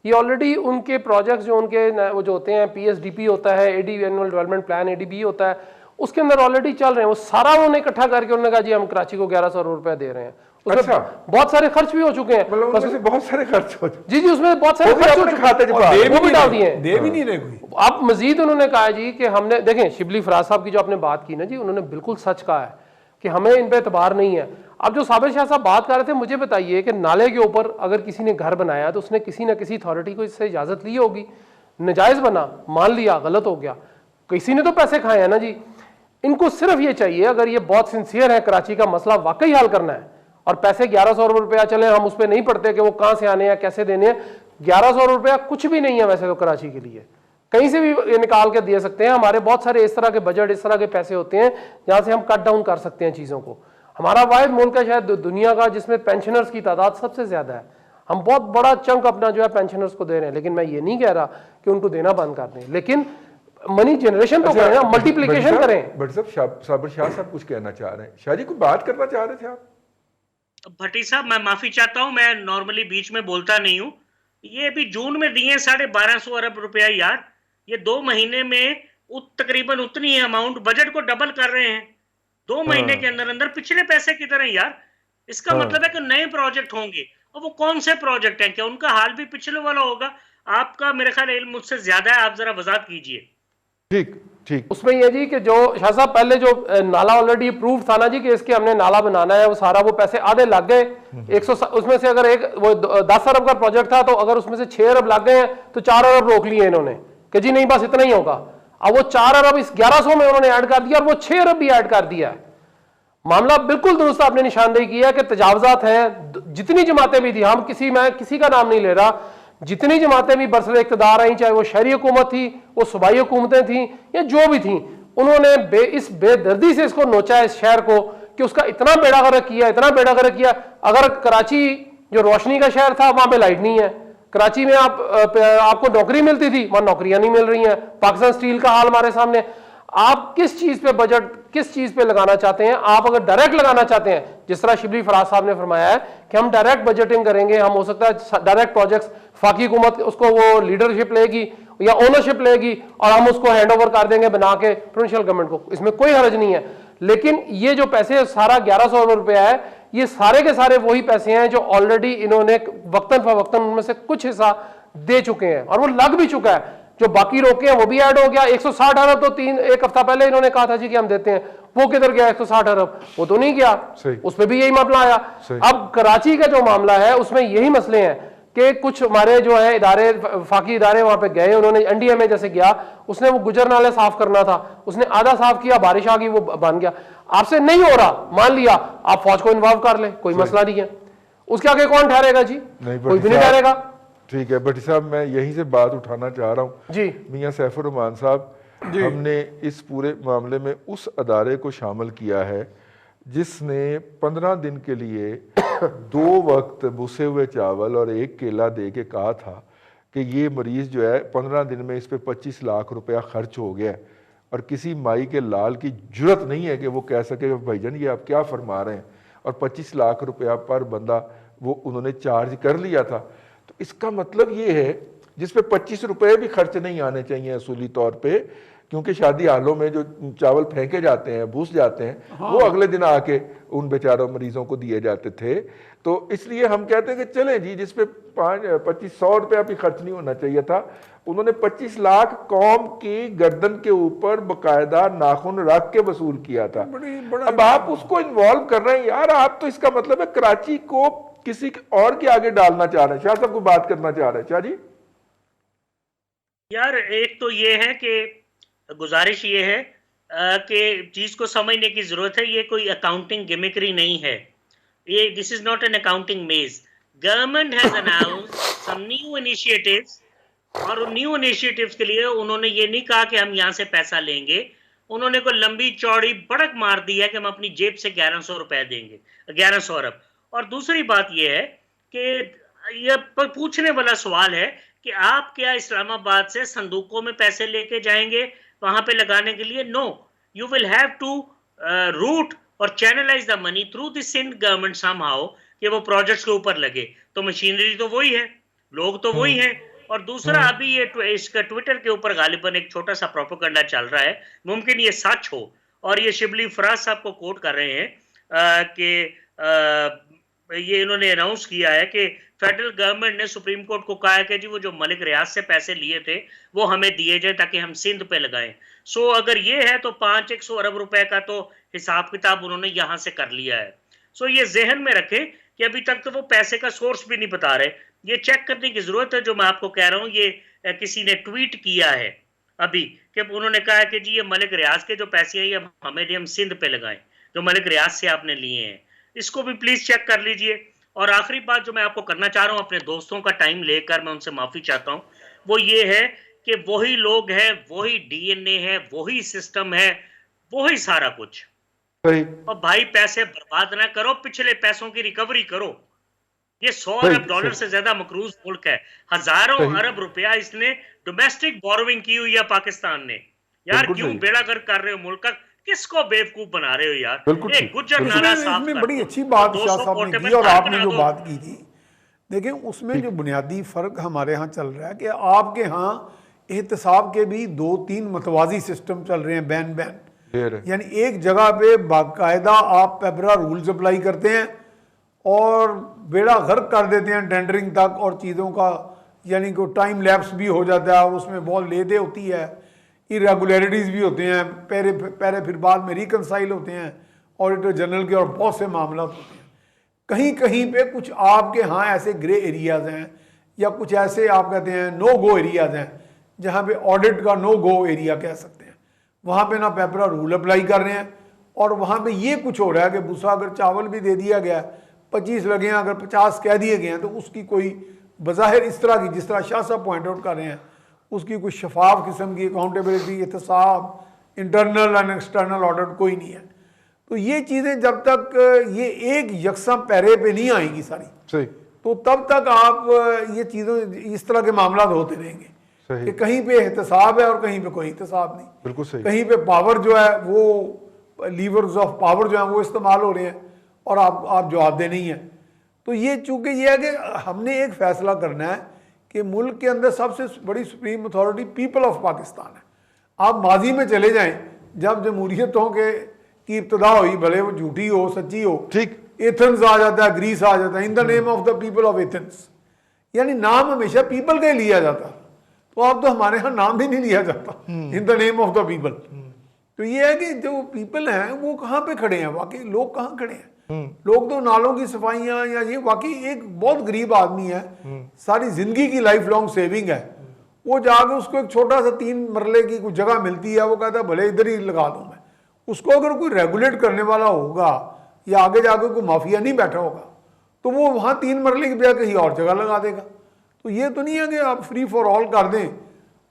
S4: ये ऑलरेडी उनके प्रोजेक्ट्स जो उनके वो जो होते हैं, PSDP होता है, AD annual development plan, ADB होता है, उसके अंदर ऑलरेडी चल रहे हैं। वो सारा उन्होंने इकट्ठा करके उन्होंने कहा जी हम कराची को 1100 अरब रुपया दे रहे हैं। उसमें अच्छा, बहुत सारे खर्च भी हो चुके हैं,
S1: बहुत सारे खर्च हो चुके।
S4: जी उसमें बहुत सारे खर्च हो चुके, वो भी डाल दिए हैं,
S2: दे भी नहीं रहे कोई।
S4: अब मजीद उन्होंने कहा जी कि हमने, देखें शिबली फराज साहब की जो आपने बात की ना जी, उन्होंने बिल्कुल सच कहा है कि हमें इन पे एतबार नहीं है। अब जो साबिर शाह साहब बात कर रहे थे, मुझे बताइए कि नाले के ऊपर अगर किसी ने घर बनाया तो उसने किसी ना किसी अथॉरिटी को इससे इजाजत ली होगी। नजायज बना, मान लिया, गलत हो गया, किसी ने तो पैसे खाए हैं ना जी। इनको सिर्फ ये चाहिए, अगर ये बहुत सिंसियर है, कराची का मसला वाकई हल करना है, और पैसे 1100 अरब रुपया चले, हम उस पर नहीं पड़ते कि वो कहाँ से आने हैं, कैसे देने हैं। 1100 अरब रुपया कुछ भी नहीं है वैसे तो कराची के लिए, कहीं से भी निकाल के दे सकते हैं। हमारे बहुत सारे इस तरह के बजट, इस तरह के पैसे होते हैं जहाँ से हम कट डाउन कर सकते हैं चीज़ों को। हमारा वाहिद मुल्क है शायद दुनिया का जिसमें पेंशनर्स की तादाद सबसे ज़्यादा है। हम बहुत बड़ा चंक अपना जो है पेंशनर्स को दे रहे हैं, लेकिन मैं ये नहीं कह रहा कि उनको देना बंद कर दें, लेकिन मनी जनरेशन तो करें ना, मल्टीप्लिकेशन करें।
S1: बट साहब, साबिर शाह साहब कुछ कहना चाह रहे हैं। शाह जी, कोई बात करना चाह रहे थे आप?
S3: भट्टी साहब, मैं माफी चाहता हूं, मैं नॉर्मली बीच में बोलता नहीं हूं। ये भी जून में दिए 1250 अरब रुपया यार, ये 2 महीने में तकरीबन उतनी अमाउंट, बजट को डबल कर रहे हैं 2 महीने के अंदर अंदर। पिछले पैसे किधर हैं यार? इसका मतलब है कि नए प्रोजेक्ट होंगे, और वो कौन से प्रोजेक्ट हैं? क्या उनका हाल भी पिछले वाला होगा? आपका मेरे ख्याल इल्म मुझसे ज्यादा है, आप जरा वजाहत कीजिए।
S1: ठीक।
S4: उसमें यह जी कि जो शाह साहब पहले जो नाला ऑलरेडी अप्रूव था ना जी कि इसके हमने नाला बनाना है, वो सारा वो पैसे आधे लग गए। 100 उसमें से अगर एक वो 10 अरब का प्रोजेक्ट था, तो अगर उसमें से 6 अरब लग गए हैं तो 4 अरब रोक लिए इन्होंने कि जी नहीं बस इतना ही होगा। अब वो 4 अरब इस 1100 में उन्होंने ऐड कर दिया, और वो 6 अरब भी ऐड कर दिया है। मामला बिल्कुल दुरुस्त आपने निशानदेही किया कि तजावजात हैं। जितनी जमातें भी थी, मैं किसी का नाम नहीं ले रहा, जितनी जमातें भी बरसर इक़्तिदार आई, चाहे वो शहरी हुकूमत थी, वो सूबाई हुकूमतें थी, या जो भी थी, उन्होंने इस बेदर्दी से इसको नोचा है, इस शहर को, कि उसका इतना बेड़ा गर्क किया। अगर कराची जो रोशनी का शहर था, वहां पे लाइट नहीं है। कराची में आपको नौकरी मिलती थी, वहां नौकरियां नहीं मिल रही हैं। पाकिस्तान स्टील का हाल हमारे सामने। आप किस चीज पे बजट, किस चीज पे लगाना चाहते हैं? आप अगर डायरेक्ट लगाना चाहते हैं, जिस तरह शिबली फराज साहब ने फरमाया है कि हम डायरेक्ट बजटिंग करेंगे, हम हो सकता है डायरेक्ट प्रोजेक्ट्स, फाकी हुकूमत उसको वो लीडरशिप लेगी या ओनरशिप लेगी, और हम उसको हैंड ओवर कर देंगे बना के प्रोविंशियल गवर्नमेंट को, इसमें कोई हर्ज नहीं है। लेकिन ये जो पैसे सारा 1100 अरब रुपया है, ये सारे के सारे वही पैसे हैं जो ऑलरेडी इन्होंने वक्तन फवक्तन उनमें से कुछ हिस्सा दे चुके हैं और वो लग भी चुका है। जो बाकी रोके हैं वो भी ऐड हो गया। 160 अरब तो एक हफ्ता पहले इन्होंने कहा था जी कि हम देते हैं, वो किधर गया 160 अरब? वो तो नहीं गया, उसमें भी यही मामला आया। अब कराची का जो मामला है उसमें यही मसले हैं कि कुछ हमारे जो है इदारे, फाकी इदारे वहां पे गए, उन्होंने एनडीएमए जैसे गया, उसने वो गुजर नाले साफ करना था, उसने आधा साफ किया, बारिश आ गई, वो बन गया। आपसे नहीं हो रहा, मान लिया, आप फौज को इन्वॉल्व कर ले, कोई मसला नहीं है, उसके आगे कौन ठहरेगा जी? कोई भी नहीं ठहरेगा।
S1: ठीक है भट्टी साहब, मैं यहीं से बात उठाना चाह रहा हूँ जी। मियां सैफुर रहमान साहब, हमने इस पूरे मामले में उस अदारे को शामिल किया है जिसने 15 दिन के लिए 2 वक्त बुसे हुए चावल और 1 केला दे के कहा था कि ये मरीज जो है 15 दिन में इस पे 25 लाख रुपया खर्च हो गया, और किसी माई के लाल की जुर्रत नहीं है कि वो कह सके भाईजान ये आप क्या फरमा रहे हैं, और 25 लाख रुपया पर बंदा वो उन्होंने चार्ज कर लिया था। तो इसका मतलब ये है जिस पे 25 रुपये भी खर्च नहीं आने चाहिए असूली तौर पे, क्योंकि शादी हालों में जो चावल फेंके जाते हैं, भूस जाते हैं, हाँ। वो अगले दिन आके उन बेचारों मरीजों को दिए जाते थे। तो इसलिए हम कहते हैं कि चलें जी, जिस पे 2500 रुपया भी खर्च नहीं होना चाहिए था, उन्होंने 25 लाख कौम की गर्दन के ऊपर बकायदा नाखून रख के वसूल किया था। अब आप उसको इन्वॉल्व कर रहे हैं यार, आप तो इसका मतलब है कराची को किसी और के आगे डालना चाह रहे हैं। शाह साहब को बात करना चाह रहे हैं। शाह जी
S3: यार, एक तो ये है कि गुजारिश ये है कि चीज को समझने की जरूरत है। ये कोई अकाउंटिंग गिमिकरी नहीं है, ये this is not an accounting maze. Government has announced some new initiatives, और उन न्यू इनिशिएटिव्स के लिए उन्होंने ये नहीं कहा कि हम यहाँ से पैसा लेंगे, उन्होंने कोई लंबी चौड़ी बड़क मार दी है कि हम अपनी जेब से 1100 रुपए देंगे, 1100 अरब। और दूसरी बात यह है कि यह पूछने वाला सवाल है कि आप क्या इस्लामाबाद से संदूकों में पैसे लेके जाएंगे वहां पे लगाने के लिए? No, you will have to route और channelise the money through the Sindh government somehow कि वो प्रोजेक्ट्स के ऊपर लगे। तो मशीनरी तो वही है, लोग तो वही हैं। और दूसरा, अभी ये इसका ट्विटर के ऊपर गालिबन एक छोटा सा प्रोपेगेंडा चल रहा है, मुमकिन ये सच हो, और ये शिबली फराज साहब को कोट कर रहे हैं कि ये इन्होंने अनाउंस किया है कि फेडरल गवर्नमेंट ने सुप्रीम कोर्ट को कहा है कि जी वो जो मलिक रियाज से पैसे लिए थे वो हमें दिए जाए ताकि हम सिंध पे लगाएं। सो अगर ये है तो 500 अरब रुपए का तो हिसाब किताब उन्होंने यहाँ से कर लिया है। सो ये जहन में रखें कि अभी तक तो वो पैसे का सोर्स भी नहीं बता रहे। ये चेक करने की जरूरत है। जो मैं आपको कह रहा हूँ, ये किसी ने ट्वीट किया है अभी कि उन्होंने कहा है कि जी ये मलिक रियाज के जो पैसे हैं ये हमें हम सिंध पे लगाएं, जो मलिक रियाज से आपने लिए हैं। इसको भी प्लीज चेक कर लीजिए। और आखिरी बात जो मैं आपको करना चाह रहा हूं, अपने दोस्तों का टाइम लेकर मैं उनसे माफी चाहता हूं, वो ये है कि वही लोग हैं, वही डीएनए है, वही सिस्टम है, वही सारा कुछ। और भाई पैसे बर्बाद ना करो, पिछले पैसों की रिकवरी करो। ये 100 अरब डॉलर से ज्यादा मकरूज मुल्क है, हजारों अरब रुपया इसने डोमेस्टिक बोरोविंग की हुई है पाकिस्तान ने। यार क्यों बेड़ा गर्क कर रहे हो मुल्क का? किसको बेवकूफ बना रहे हो यार? गुजर नाला साफ
S2: इसमें बड़ी अच्छी बात शाह साहब ने की, और आपने जो बात की थी, देखें उसमें जो बुनियादी फ़र्क हमारे यहाँ चल रहा है कि आपके यहाँ एहतसाब के भी 2-3 मतवाजी सिस्टम चल रहे हैं, बैन बैन। यानी एक जगह पे बाकायदा आप पेपरा रूल्स अप्लाई करते हैं और बेड़ा गर्क कर देते हैं टेंडरिंग तक और चीज़ों का, यानी कि टाइम लैप्स भी हो जाता है और उसमें बहुत लेदे होती है, इरेगुलरिटीज़ भी होते हैं, पहले फिर बाद में रिकनसाइल होते हैं ऑडिटर जनरल के, और बहुत से मामला होते हैं। कहीं कहीं पे कुछ आपके यहाँ ऐसे ग्रे एरियाज़ हैं या कुछ ऐसे आप कहते हैं नो गो एरियाज़ हैं जहाँ पे ऑडिट का नो गो एरिया कह सकते हैं। वहाँ पे ना पेपरा रूल अप्लाई कर रहे हैं, और वहाँ पे ये कुछ हो रहा है कि भूसा अगर चावल भी दे दिया गया 25 लगे हैं, अगर 50 कह दिए गए हैं, तो उसकी कोई बज़ाहिर इस तरह की, जिस तरह शाह साहब पॉइंट आउट कर रहे हैं, उसकी कोई शफाफ किस्म की अकाउंटेबिलिटी, एहतसाब, इंटरनल एंड एक्सटर्नल ऑडिट कोई नहीं है। तो ये चीज़ें जब तक ये एक यकसा पैरे पे नहीं आएंगी सारी, सही, तो तब तक आप ये चीज़ों इस तरह के मामला होते रहेंगे कि कहीं पे एहतसाब है और कहीं पे कोई एहतसाब नहीं।
S1: बिल्कुल सही।
S2: कहीं पे पावर जो है वो लीवर्स ऑफ पावर जो है वो इस्तेमाल हो रहे हैं और आप जवाबदेह नहीं है। तो ये चूँकि ये है कि हमने एक फैसला करना है कि मुल्क के अंदर सबसे बड़ी supreme authority people of Pakistan है। आप माजी में चले जाएं, जब जमहूरियतों की इब्तदा हुई, भले वो झूठी हो सच्ची हो, ठीक, एथेंस आ जाता है, ग्रीस आ जाता है, in the name of the people of Athens, यानी नाम हमेशा पीपल का ही लिया जाता। तो अब तो हमारे यहाँ नाम भी नहीं लिया जाता, in the name of the people. तो ये है कि जो पीपल हैं वो कहाँ पे खड़े हैं, वाकई लोग कहाँ खड़े हैं। लोग तो नालों की सफाइयाँ या ये, वाकई एक बहुत गरीब आदमी है, सारी जिंदगी की लाइफ लॉन्ग सेविंग है, वो जाके उसको एक छोटा सा 3 मरले की कुछ जगह मिलती है, वो कहता है भले इधर ही लगा दूं मैं। उसको अगर कोई रेगुलेट करने वाला होगा या आगे जाके कोई माफिया नहीं बैठा होगा तो वो वहाँ 3 मरले की बजाय कहीं और जगह लगा देगा। तो ये तो नहीं है कि आप फ्री फॉर ऑल कर दें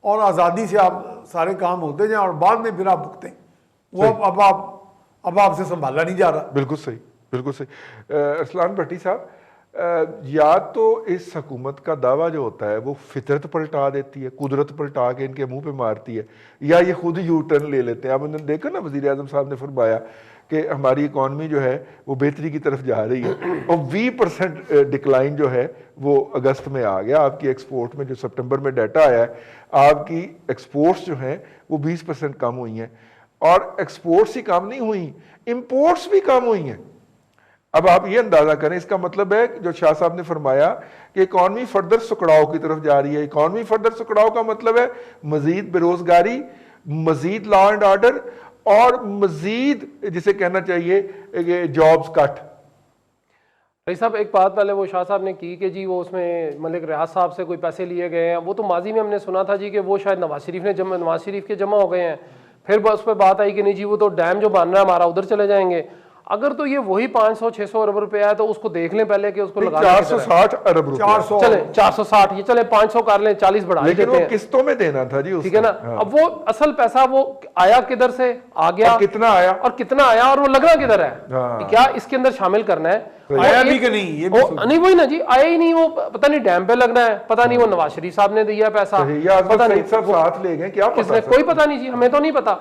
S2: और आज़ादी से आप सारे काम होते जाएं और बाद में फिर आप भुगतें, वो अब आपसे संभाला नहीं जा रहा।
S1: बिल्कुल सही, बिल्कुल सही। अरसलान भट्टी साहब, या तो इस हुकूमत का दावा जो होता है वो फितरत पलटा देती है, कुदरत पलटा के इनके मुंह पे मारती है, या ये खुद यू टर्न ले लेते हैं। आप उन्होंने देखा ना, वज़ीर आज़म साहब ने फरमाया कि हमारी इकॉनमी जो है वो बेहतरी की तरफ जा रही है और 20% डिक्लाइन जो है वो अगस्त में आ गया। आपकी एक्सपोर्ट में जो सितंबर में डाटा आया है, आपकी एक्सपोर्ट्स जो हैं वो 20% कम हुई हैं, और एक्सपोर्ट्स ही कम नहीं हुई, इंपोर्ट्स भी कम हुई हैं। अब आप ये अंदाजा करें, इसका मतलब है जो शाह साहब ने फरमाया कि इकॉनमी फर्दर सुकड़ाव की तरफ जा रही है। इकॉनमी फर्दर सुकड़ाव का मतलब है मजीद बेरोजगारी, मजीद लॉ एंड ऑर्डर और मजीद जिसे कहना चाहिए जॉब्स कट।
S4: भाई साहब, एक बात पहले वो शाह साहब ने की कि जी वो उसमें मलिक रियाज साहब से कोई पैसे लिए गए हैं, वो तो माजी में हमने सुना था जी कि वो शायद नवाज शरीफ के जमा हो गए हैं। फिर उस पर बात आई कि नहीं जी वो तो डैम जो बन रहा है हमारा उधर चले जाएंगे। अगर तो ये वही 500-600 अरब रुपया है तो उसको देख लें पहले कि उसको लगा
S1: 460 अरब रुपया,
S2: 400
S4: चले 460, ये चले 500 कर लें, 40 बढ़ा देते हैं,
S1: किस्तों में देना था जी,
S4: ठीक है ना। हाँ। अब वो असल पैसा वो आया किधर से, आ गया,
S1: कितना आया
S4: और वो लगना किधर है।
S1: हाँ।
S4: क्या इसके अंदर शामिल करना है,
S2: आया भी कि नहीं, ये
S4: नहीं वही ना जी, आया ही नहीं, वो पता नहीं डैम पे लगना है, पता नहीं वो नवाज शरीफ साहब ने दिया पैसा,
S1: पता नहीं साथ ले गए, क्या
S4: किसने, कोई पता नहीं जी, हमें तो नहीं पता।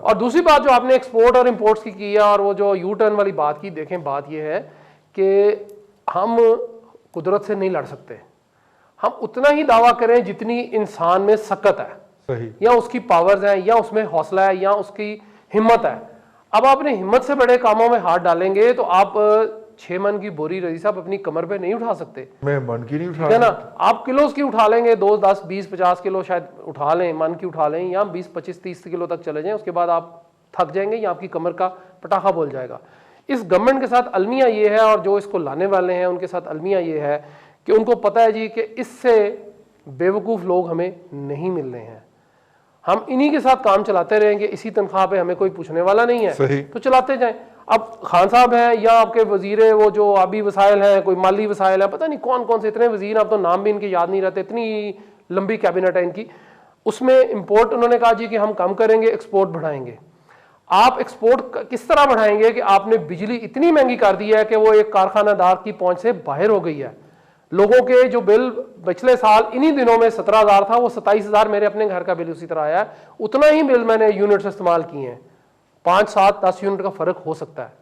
S4: और दूसरी बात जो आपने एक्सपोर्ट और इंपोर्ट्स की है और वो जो यू टर्न वाली बात की, देखें बात ये है कि हम कुदरत से नहीं लड़ सकते, हम उतना ही दावा करें जितनी इंसान में सकत है,
S1: सही,
S4: या उसकी पावर्स हैं, या उसमें हौसला है, या उसकी हिम्मत है। अब आपने हिम्मत से बड़े कामों में हाथ डालेंगे तो आप 6 मन की बोरी रजी साहब अपनी कमर पे नहीं उठा सकते।
S1: मैं मन की नहीं उठा,
S4: है ना, आप किलोस की उठा लेंगे, 2, 10, 20, 50 किलो शायद उठा लें, मन की उठा लें, या 20, 25, 30 किलो तक चले जाएं, उसके बाद आप थक जाएंगे या आपकी कमर का पटाखा बोल जाएगा। इस गवर्नमेंट के साथ अलमिया ये है, और जो इसको लाने वाले हैं उनके साथ अलमिया ये है कि उनको पता है जी कि इससे बेवकूफ़ लोग हमें नहीं मिल रहे हैं, हम इन्हीं के साथ काम चलाते रहेंगे, इसी तनख्वाह पे हमें कोई पूछने वाला नहीं है, तो चलाते जाएं। अब खान साहब हैं या आपके वजीर वो जो आबी वसाइल हैं, कोई माली वसाइल है, पता नहीं कौन कौन से इतने वजीर, अब तो नाम भी इनके याद नहीं रहते, इतनी लंबी कैबिनेट है इनकी। उसमें इंपोर्ट उन्होंने कहा जी कि हम कम करेंगे, एक्सपोर्ट बढ़ाएंगे। आप एक्सपोर्ट किस तरह बढ़ाएंगे कि आपने बिजली इतनी महंगी कर दी है कि वो एक कारखानादार की पहुंच से बाहर हो गई है। लोगों के जो बिल पिछले साल इन्हीं दिनों में 17,000 था, वो 27,000 मेरे अपने घर का बिल उसी तरह आया है। उतना ही बिल मैंने यूनिट्स इस्तेमाल किए हैं, 5, 7, 10 यूनिट का फर्क हो सकता है,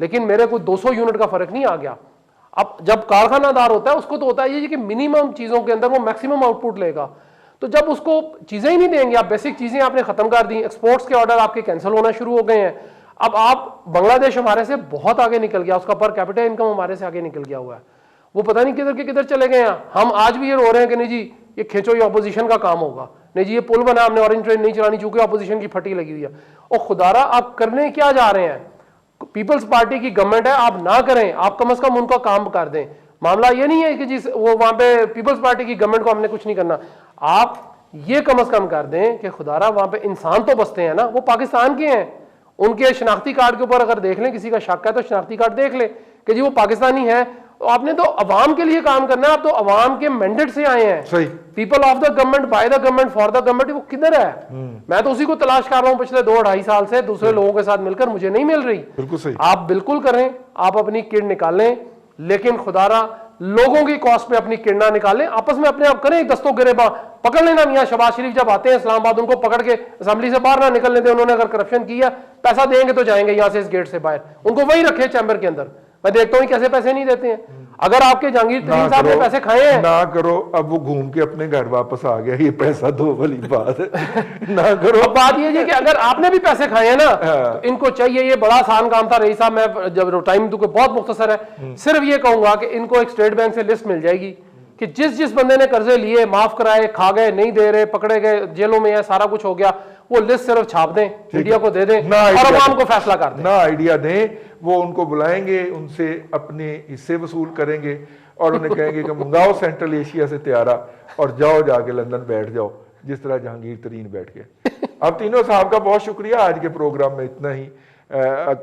S4: लेकिन मेरे को 200 यूनिट का फर्क नहीं आ गया। अब जब कारखानादार होता है उसको तो होता है ये कि मिनिमम चीजों के अंदर वो मैक्सिमम आउटपुट लेगा, तो जब उसको चीजें ही नहीं देंगे, आप बेसिक चीजें आपने खत्म कर दी, एक्सपोर्ट्स के ऑर्डर आपके कैंसिल होना शुरू हो गए हैं। अब आप बांग्लादेश हमारे से बहुत आगे निकल गया, उसका पर कैपिटल इनकम हमारे से आगे निकल गया हुआ है, वो पता नहीं किधर के किधर चले गए हैं। हम आज भी ये रो रहे हैं कि नहीं जी ये खींचो, ये ऑपोजिशन का काम होगा, नहीं जी ये पुल बना, हमने ऑरेंज ट्रेन नहीं चलानी चूंकि ऑपोजिशन की फटी लगी हुई है। और खुदारा आप करने क्या जा रहे हैं, पीपल्स पार्टी की गवर्नमेंट है, आप ना करें, आप कम से कम उनका काम कर दें। मामला ये नहीं है कि जी वो वहां पे पीपल्स पार्टी की गवर्नमेंट को हमने कुछ नहीं करना, आप ये कम से कम कर दें कि खुदारा वहां पे इंसान तो बसते हैं ना, वो पाकिस्तान के हैं, उनके शनाख्ती कार्ड के ऊपर अगर देख लें, किसी का शक है तो शनाख्ती कार्ड देख ले कि जी वो पाकिस्तानी है। तो आपने तो अवाम के लिए काम करना है, आप तो अवाम के मैंडेट से आए हैं,
S1: सही,
S4: people of the government, by the government, for the government, वो किधर है? मैं तो उसी को तलाश कर रहा हूं पिछले 2-2.5 साल से, दूसरे लोगों के साथ मिलकर, मुझे नहीं मिल रही।
S1: बिल्कुल सही,
S4: आप बिल्कुल करें, आप अपनी किड निकालें, लेकिन खुदारा लोगों की कॉस्ट पे अपनी किड ना निकालें, आपस में अपने आप करें, दस्तों गिरेबा पकड़ लेना। मियां शहबाज शरीफ जब आते हैं इस्लामाबाद, उनको पकड़ के असेंबली से बाहर ना निकलने दें, उन्होंने अगर करप्शन किया, पैसा देंगे तो जाएंगे यहां से इस गेट से बाहर, उनको वही रखे चैम्बर के अंदर। मैं देखता हूं कैसे पैसे नहीं देते हैं। अगर आपके जहांगीर तरीन साहब ने पैसे खाए हैं
S1: ना करो, अब वो घूम के अपने घर वापस आ गया, ये पैसा दो वाली बात है। ना करो।
S4: अब बात ये जी कि अगर आपने भी पैसे खाए हैं ना तो इनको चाहिए, ये बड़ा आसान काम था रईस साहब, मैं जब टाइम तो बहुत मुख्तसर है, सिर्फ ये कहूंगा कि इनको एक स्टेट बैंक से लिस्ट मिल जाएगी कि जिस जिस बंदे ने कर्जे लिए, माफ कराए, खा गए, नहीं दे रहे, पकड़े गए, जेलों में है, सारा कुछ हो गया, वो लिस्ट सिर्फ छाप दें, मीडिया को दे दें और आवाम को फैसला कर दें।
S1: ना आइडिया दें, वो उनको बुलाएंगे, उनसे अपने हिस्से वसूल करेंगे और उन्हें कहेंगे कि मंगाओ सेंट्रल एशिया से त्यारा और जाओ जाके लंदन बैठ जाओ, जिस तरह जहांगीर तरीन बैठ गए। अब तीनों साहब का बहुत शुक्रिया, आज के प्रोग्राम में इतना ही।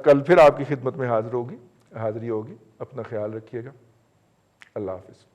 S1: कल फिर आपकी खिदमत में हाजिरी होगी। अपना ख्याल रखिएगा। अल्लाह हाफिज़।